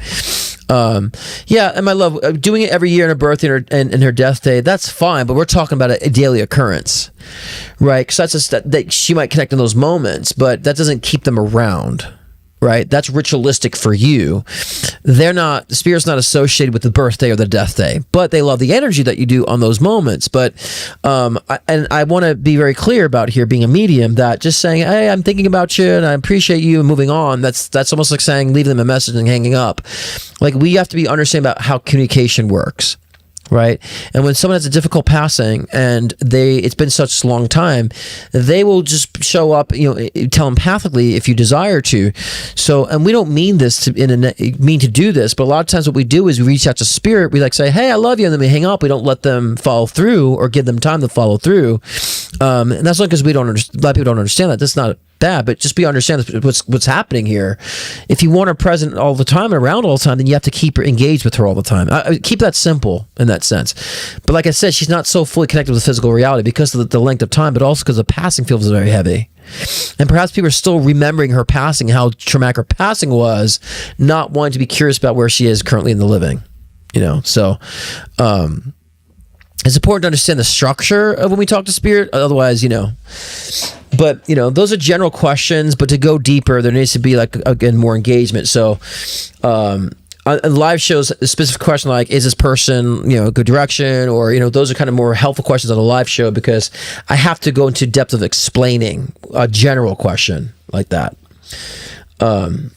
Yeah, and my love, doing it every year in her birthday and her death day, that's fine, but we're talking about a daily occurrence, right? Because that's that she might connect in those moments, but that doesn't keep them around, right? That's ritualistic for you. The spirit's not associated with the birthday or the death day, but they love the energy that you do on those moments. But, I want to be very clear about here being a medium that just saying, hey, I'm thinking about you and I appreciate you and moving on. That's almost like saying, leaving them a message and hanging up. Like, we have to be understanding about how communication works. Right. And when someone has a difficult passing and it's been such a long time, they will just show up, telepathically if you desire to. So, and we don't mean this to do this, but a lot of times what we do is we reach out to spirit. We say, hey, I love you. And then we hang up. We don't let them follow through or give them time to follow through. And that's not because a lot of people don't understand that. That's not bad, but just understand what's happening here. If you want her present all the time and around all the time, then you have to keep her engaged with her all the time. Keep that simple in that sense. But like I said, she's not so fully connected with physical reality because of the length of time, but also because the passing feels very heavy. And perhaps people are still remembering her passing, how traumatic her passing was, not wanting to be curious about where she is currently in the living. So it's important to understand the structure of when we talk to spirit. Otherwise, but those are general questions, but to go deeper, there needs to be more engagement. So on live shows, a specific question like, is this person, a good direction? Or, those are kind of more helpful questions on a live show because I have to go into depth of explaining a general question like that. And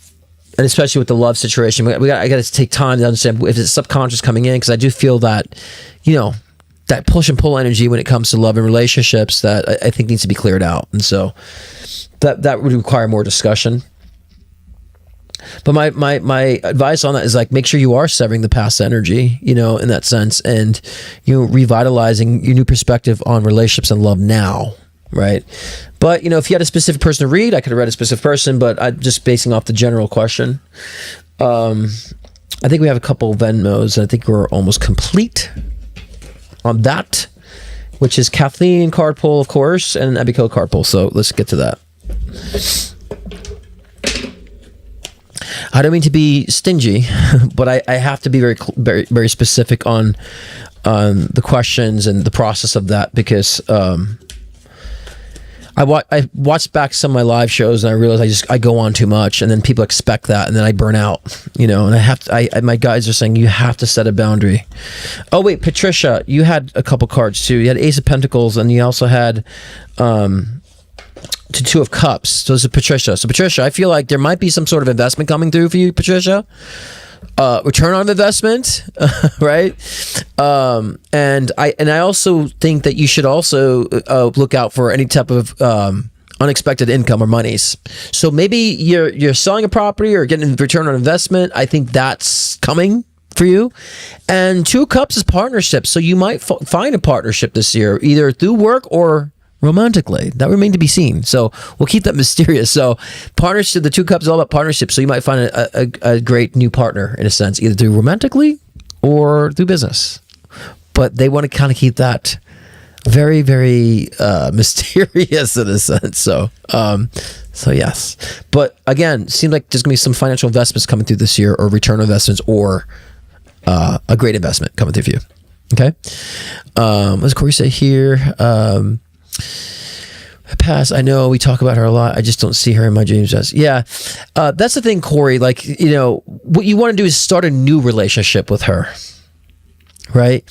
especially with the love situation, I got to take time to understand if it's subconscious coming in, because I do feel that, that push and pull energy when it comes to love and relationships that I think needs to be cleared out. And so that would require more discussion. But my advice on that is make sure you are severing the past energy, in that sense, and revitalizing your new perspective on relationships and love now. Right. But, if you had a specific person to read, I could have read a specific person, but I'm just basing off the general question. I think we have a couple of Venmos. I think we're almost complete on that, which is Kathleen card pull, of course, and Abigail card pull. So let's get to that. I don't mean to be stingy, but I have to be very, very, very specific on the questions and the process of that because I watched back some of my live shows and I realized I go on too much, and then people expect that, and then I burn out, and I have to. My guys are saying you have to set a boundary. Oh wait, Patricia, you had a couple cards too. You had Ace of Pentacles, and you also had Two of Cups. So this is Patricia. So Patricia, I feel like there might be some sort of investment coming through for you, Patricia. Return on investment, right? And I also think that you should also look out for any type of unexpected income or monies. So maybe you're selling a property or getting a return on investment. I think that's coming for you. And Two of Cups is partnership. So you might find a partnership this year, either through work or romantically. That remains to be seen. So we'll keep that mysterious. So partnership, the Two Cups is all about partnership. So you might find a great new partner in a sense, either through romantically or through business. But they want to kind of keep that very, very mysterious in a sense. So yes. But again, it seems like there's going to be some financial investments coming through this year, or return investments, or a great investment coming through for you. Okay. What does Corey say here? Pass. I know we talk about her a lot. I just don't see her in my dreams. Yeah. That's the thing, Corey. What you want to do is start a new relationship with her. Right.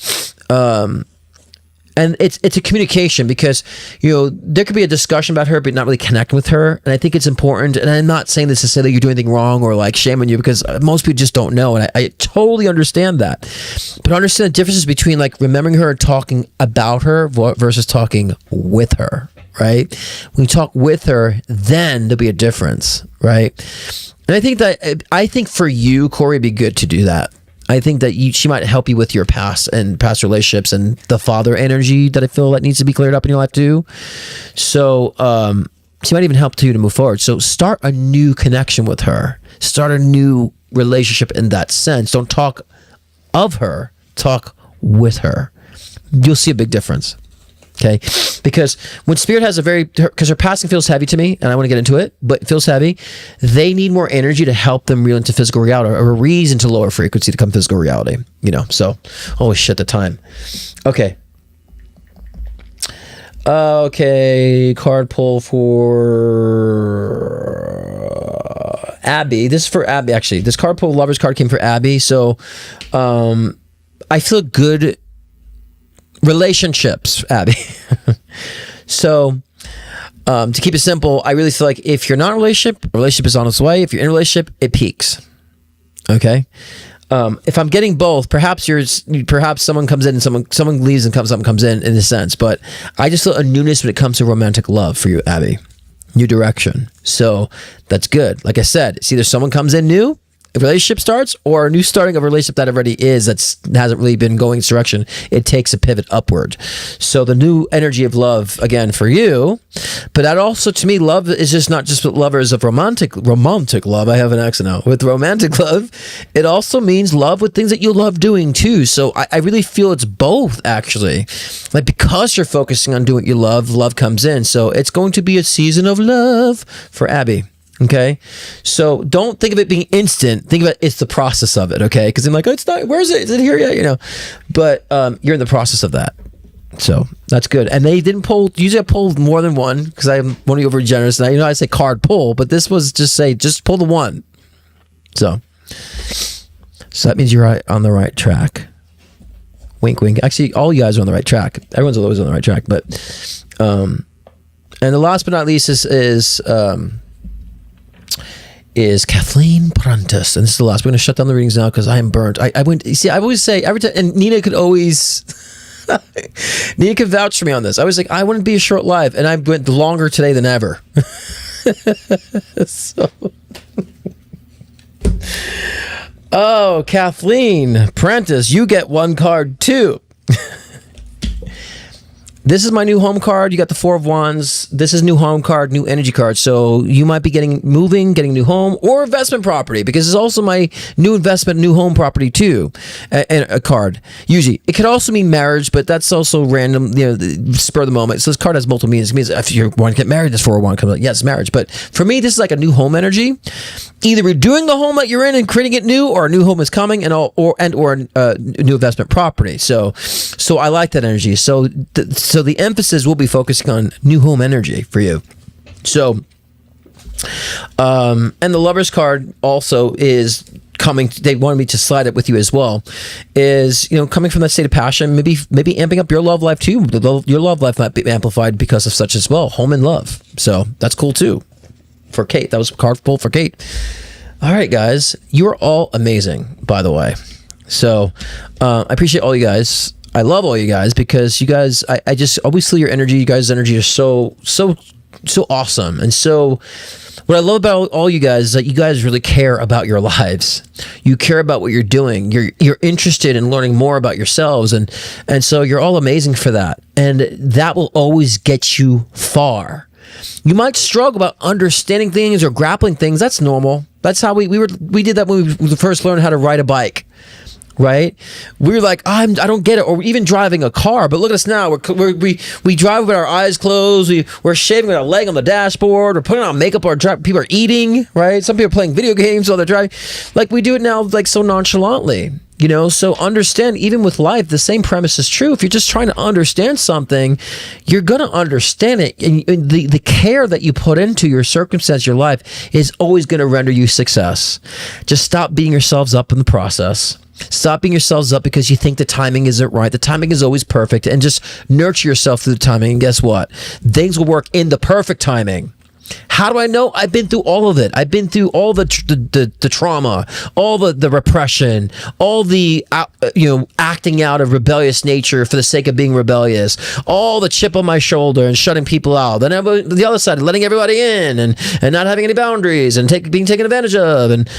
And it's a communication, because there could be a discussion about her but not really connecting with her, and I think it's important. And I'm not saying this to say that you're doing anything wrong or shame on you, because most people just don't know, and I totally understand that. But understand the differences between remembering her and talking about her versus talking with her, right? When you talk with her, then there'll be a difference, right? And I think for you, Corey, it'd be good to do that. I think that she might help you with your past relationships and the father energy that I feel that needs to be cleared up in your life too. So she might even help you to move forward. So start a new connection with her. Start a new relationship in that sense. Don't talk of her. Talk with her. You'll see a big difference. Okay, because when spirit has because her passing feels heavy to me, and I want to get into it, but it feels heavy. They need more energy to help them reel into physical reality, or a reason to lower frequency to come physical reality. So holy shit, the time. Okay. Okay, card pull for Abby. This is for Abby, actually. This card pull, Lover's card, came for Abby. So I feel good relationships, Abby. So to keep it simple, I really feel like if you're not in a relationship is on its way. If you're in a relationship, it peaks. Okay. If I'm getting both, perhaps someone comes in and someone leaves and something comes in a sense. But I just feel a newness when it comes to romantic love for you, Abby. New direction. So that's good. Like I said, it's either someone comes in new, a relationship starts, or a new starting of a relationship that already hasn't really been going its direction. It takes a pivot upward. So the new energy of love again for you, but that also to me, love is just not just with lovers of romantic love. I have an accent now. With romantic love, it also means love with things that you love doing too. So I really feel it's both actually. Like because you're focusing on doing what you love comes in. So it's going to be a season of love for Abby. Okay, so don't think of it being instant. Think about it's the process of it. Okay, because I'm like, oh, it's not. Where is it? Is it here yet? You know, but you're in the process of that. So that's good. And they didn't pull. Usually I pulled more than one because I'm one of you over generous. And I say card pull, but this was just pull the one. So that means you're on the right track. Wink, wink. Actually, all you guys are on the right track. Everyone's always on the right track. But and the last but not least is Kathleen Prentice, and this is the last. We're going to shut down the readings now because I am burnt. I went. See, I always say every time, and Nina could always. Nina could vouch for me on this. I was like, I wouldn't be a short live, and I went longer today than ever. Oh, Kathleen Prentice, you get one card too. This is my new home card. You got the Four of Wands. This is new home card, new energy card. So you might be getting a new home or investment property because it's also my new investment, new home property too, and a card. Usually, it could also mean marriage, but that's also random, spur of the moment. So this card has multiple meanings. It means if you want to get married, this Four of Wands comes out. Yes, marriage. But for me, this is like a new home energy. Either you're doing the home that you're in and creating it new, or a new home is coming, or a new investment property. So I like that energy. So the emphasis will be focusing on new home energy for you. So, and the Lover's card also is coming. They wanted me to slide it with you as well. Is coming from that state of passion, maybe amping up your love life too. Your love life might be amplified because of such as well. Home and love. So that's cool too. For Kate, that was a card pull for Kate. All right, guys, you are all amazing, by the way. So I appreciate all you guys. I love all you guys because you guys, I just always feel your energy. You guys' energy is so awesome. And so what I love about all you guys is that you guys really care about your lives. You care about what you're doing. You're interested in learning more about yourselves. And so you're all amazing for that. And that will always get you far. You might struggle about understanding things or grappling things. That's normal. That's how we did that when we first learned how to ride a bike. Right? We were like, I don't get it. Or even driving a car. But look at us now. We drive with our eyes closed. We're shaving with our leg on the dashboard. We're putting on makeup. People are eating. Right? Some people are playing video games while they're driving. Like we do it now, like so nonchalantly. So understand, even with life, the same premise is true. If you're just trying to understand something, you're going to understand it. And the care that you put into your circumstance, your life, is always going to render you success. Just stop beating yourselves up in the process. Stop beating yourselves up because you think the timing isn't right. The timing is always perfect. And just nurture yourself through the timing. And guess what? Things will work in the perfect timing. How do I know? I've been through all of it. I've been through all the trauma, all the repression, all the acting out of rebellious nature for the sake of being rebellious, all the chip on my shoulder and shutting people out. Then the other side, letting everybody in and not having any boundaries and being taken advantage of. And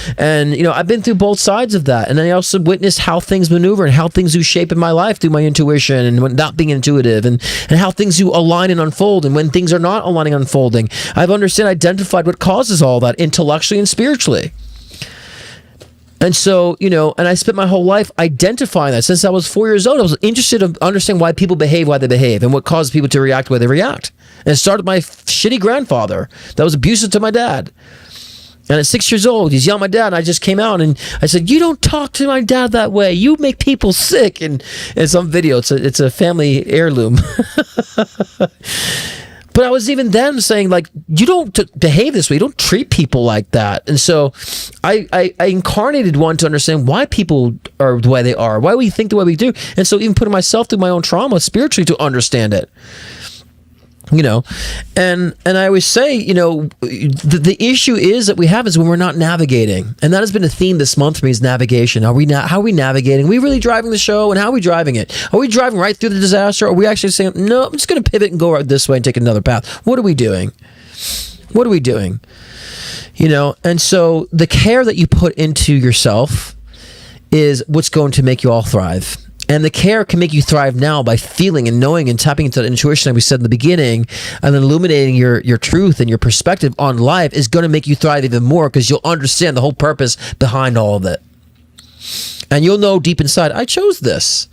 I've been through both sides of that. And then I also witnessed how things maneuver and how things do shape in my life through my intuition and when not being intuitive and how things do align and unfold and when things are not aligning and unfolding. I've identified what causes all that intellectually and spiritually. And so, and I spent my whole life identifying that. Since I was 4 years old, I was interested in understanding why people behave, and what causes people to react the way they react. And it started with my shitty grandfather that was abusive to my dad. And at 6 years old, he's yelling at my dad, and I just came out and I said, "You don't talk to my dad that way. You make people sick." And it's on video. It's a family heirloom. But I was even then saying, like, you don't behave this way. You don't treat people like that. And so I incarnated one to understand why people are the way they are, why we think the way we do. And so even putting myself through my own trauma spiritually to understand it. You know, and I always say, you know, the issue is that we have is when we're not navigating, and that has been a theme this month for me is navigation. How are we navigating? Are we really driving the show, and how are we driving it? Are we driving right through the disaster? Or are we actually saying, no, I'm just going to pivot and go right this way and take another path? What are we doing? What are we doing? You know, and so the care that you put into yourself is what's going to make you all thrive. And the care can make you thrive now by feeling and knowing and tapping into the intuition that we said in the beginning, and then illuminating your truth and your perspective on life is going to make you thrive even more, because you'll understand the whole purpose behind all of it. And you'll know deep inside, I chose this.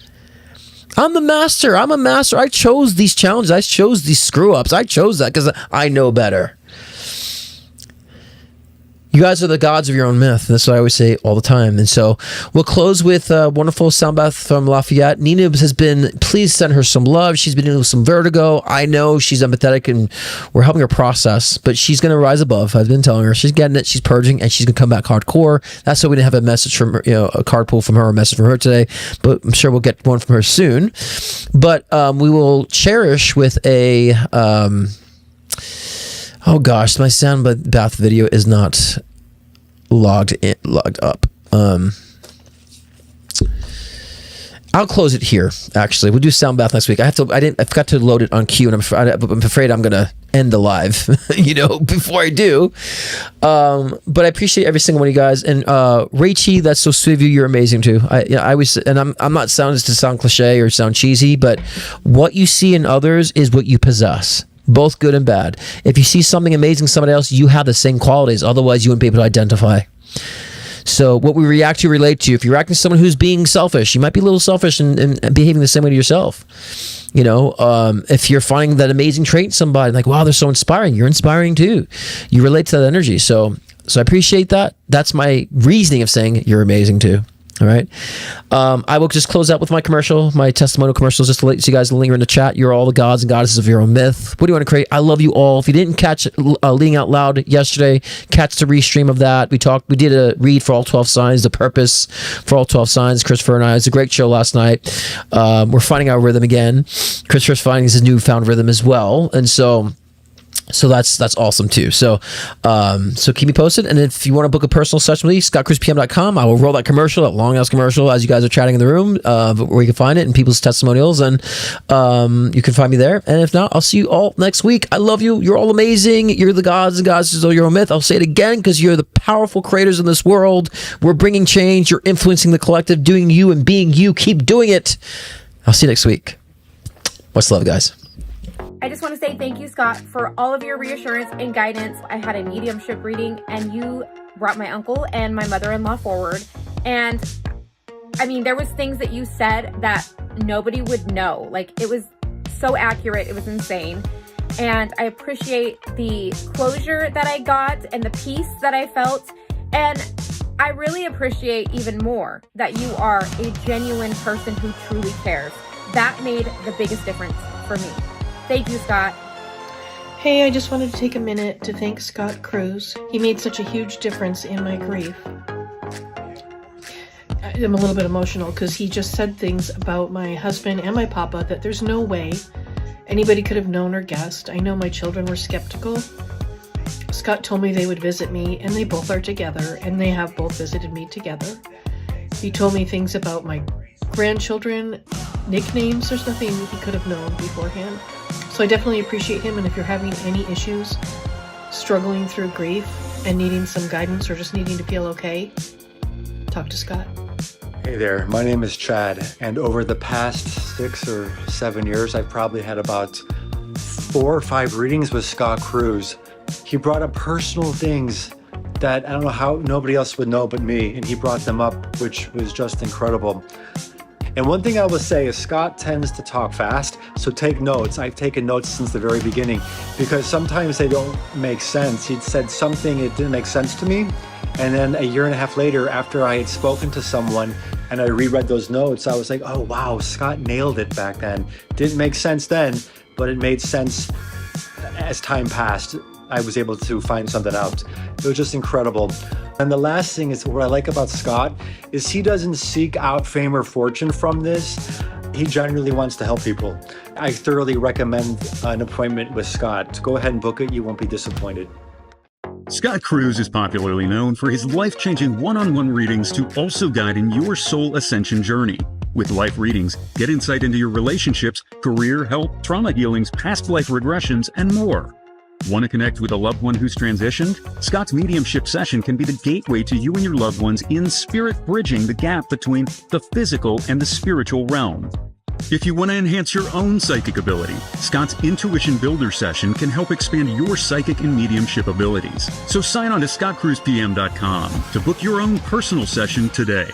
I'm the master. I'm a master. I chose these challenges. I chose these screw ups. I chose that because I know better. You guys are the gods of your own myth. That's what I always say all the time. And so we'll close with a wonderful sound bath from Lafayette. Nina has been, please send her some love. She's been dealing with some vertigo. I know she's empathetic and we're helping her process, but she's going to rise above. I've been telling her she's getting it. She's purging and she's going to come back hardcore. That's why we didn't have a message from her, you know, a card pull from her, a message from her today, but I'm sure we'll get one from her soon. But we will cherish with a, oh gosh, my sound bath video is not logged up. I'll close it here. Actually, we'll do sound bath next week. I forgot to load it on cue, and I'm afraid I'm gonna end the live, you know, before I do. But I appreciate every single one of you guys. And Rachie, that's so sweet of you. You're amazing too. I was, and I'm not sounding to sound cliche or sound cheesy, but what you see in others is what you possess. Both good and bad. If you see something amazing in somebody else, you have the same qualities. Otherwise, you wouldn't be able to identify. So what we react to, relate to. If you're reacting to someone who's being selfish, you might be a little selfish and behaving the same way to yourself. You know, if you're finding that amazing trait in somebody, like, wow, they're so inspiring, you're inspiring too. You relate to that energy. So I appreciate that. That's my reasoning of saying you're amazing too. All right. I will just close out with my commercial, my testimonial commercials, just to let you guys linger in the chat. You're all the gods and goddesses of your own myth. What do you want to create? I love you all. If you didn't catch Leading Out Loud yesterday, catch the restream of that. We did a read for all 12 signs, the purpose for all 12 signs. Christopher and I, it was a great show last night. We're finding our rhythm again. Christopher's finding his newfound rhythm as well. And so that's awesome too. So keep me posted. And if you want to book a personal session with me, scottcruzpm.com. I will roll that commercial, that long ass commercial, as you guys are chatting in the room, where you can find it and people's testimonials. And you can find me there. And if not, I'll see you all next week. I love you. You're all amazing. You're the gods and goddesses of your own myth. I'll say it again because you're the powerful creators in this world. We're bringing change. You're influencing the collective, doing you and being you. Keep doing it. I'll see you next week. Much love, guys. I just want to say thank you, Scott, for all of your reassurance and guidance. I had a mediumship reading and you brought my uncle and my mother-in-law forward. And I mean, there was things that you said that nobody would know. Like, it was so accurate. It was insane. And I appreciate the closure that I got and the peace that I felt. And I really appreciate even more that you are a genuine person who truly cares. That made the biggest difference for me. Thank you, Scott. Hey, I just wanted to take a minute to thank Scott Cruz. He made such a huge difference in my grief. I'm a little bit emotional because he just said things about my husband and my papa that there's no way anybody could have known or guessed. I know my children were skeptical. Scott told me they would visit me, and they both are together, and they have both visited me together. He told me things about my grandchildren, nicknames. There's nothing he could have known beforehand. So I definitely appreciate him, and if you're having any issues, struggling through grief and needing some guidance or just needing to feel okay, talk to Scott. Hey there, my name is Chad, and over the past 6 or 7 years, I've probably had about 4 or 5 readings with Scott Cruz. He brought up personal things that I don't know how nobody else would know but me, and he brought them up, which was just incredible. And one thing I will say is Scott tends to talk fast, so take notes. I've taken notes since the very beginning because sometimes they don't make sense. He'd said something, it didn't make sense to me. And then a year and a half later, after I had spoken to someone and I reread those notes, I was like, oh wow, Scott nailed it back then. Didn't make sense then, but it made sense as time passed, I was able to find something out. It was just incredible. And the last thing is what I like about Scott is he doesn't seek out fame or fortune from this. He genuinely wants to help people. I thoroughly recommend an appointment with Scott. Go ahead and book it. You won't be disappointed. Scott Cruz is popularly known for his life-changing one-on-one readings to also guide in your soul ascension journey. With life readings, get insight into your relationships, career, health, trauma healings, past life regressions, and more. Want to connect with a loved one who's transitioned? Scott's mediumship session can be the gateway to you and your loved ones in spirit bridging the gap between the physical and the spiritual realm. If you want to enhance your own psychic ability, Scott's Intuition Builder session can help expand your psychic and mediumship abilities. So sign on to scottcruzpm.com to book your own personal session today.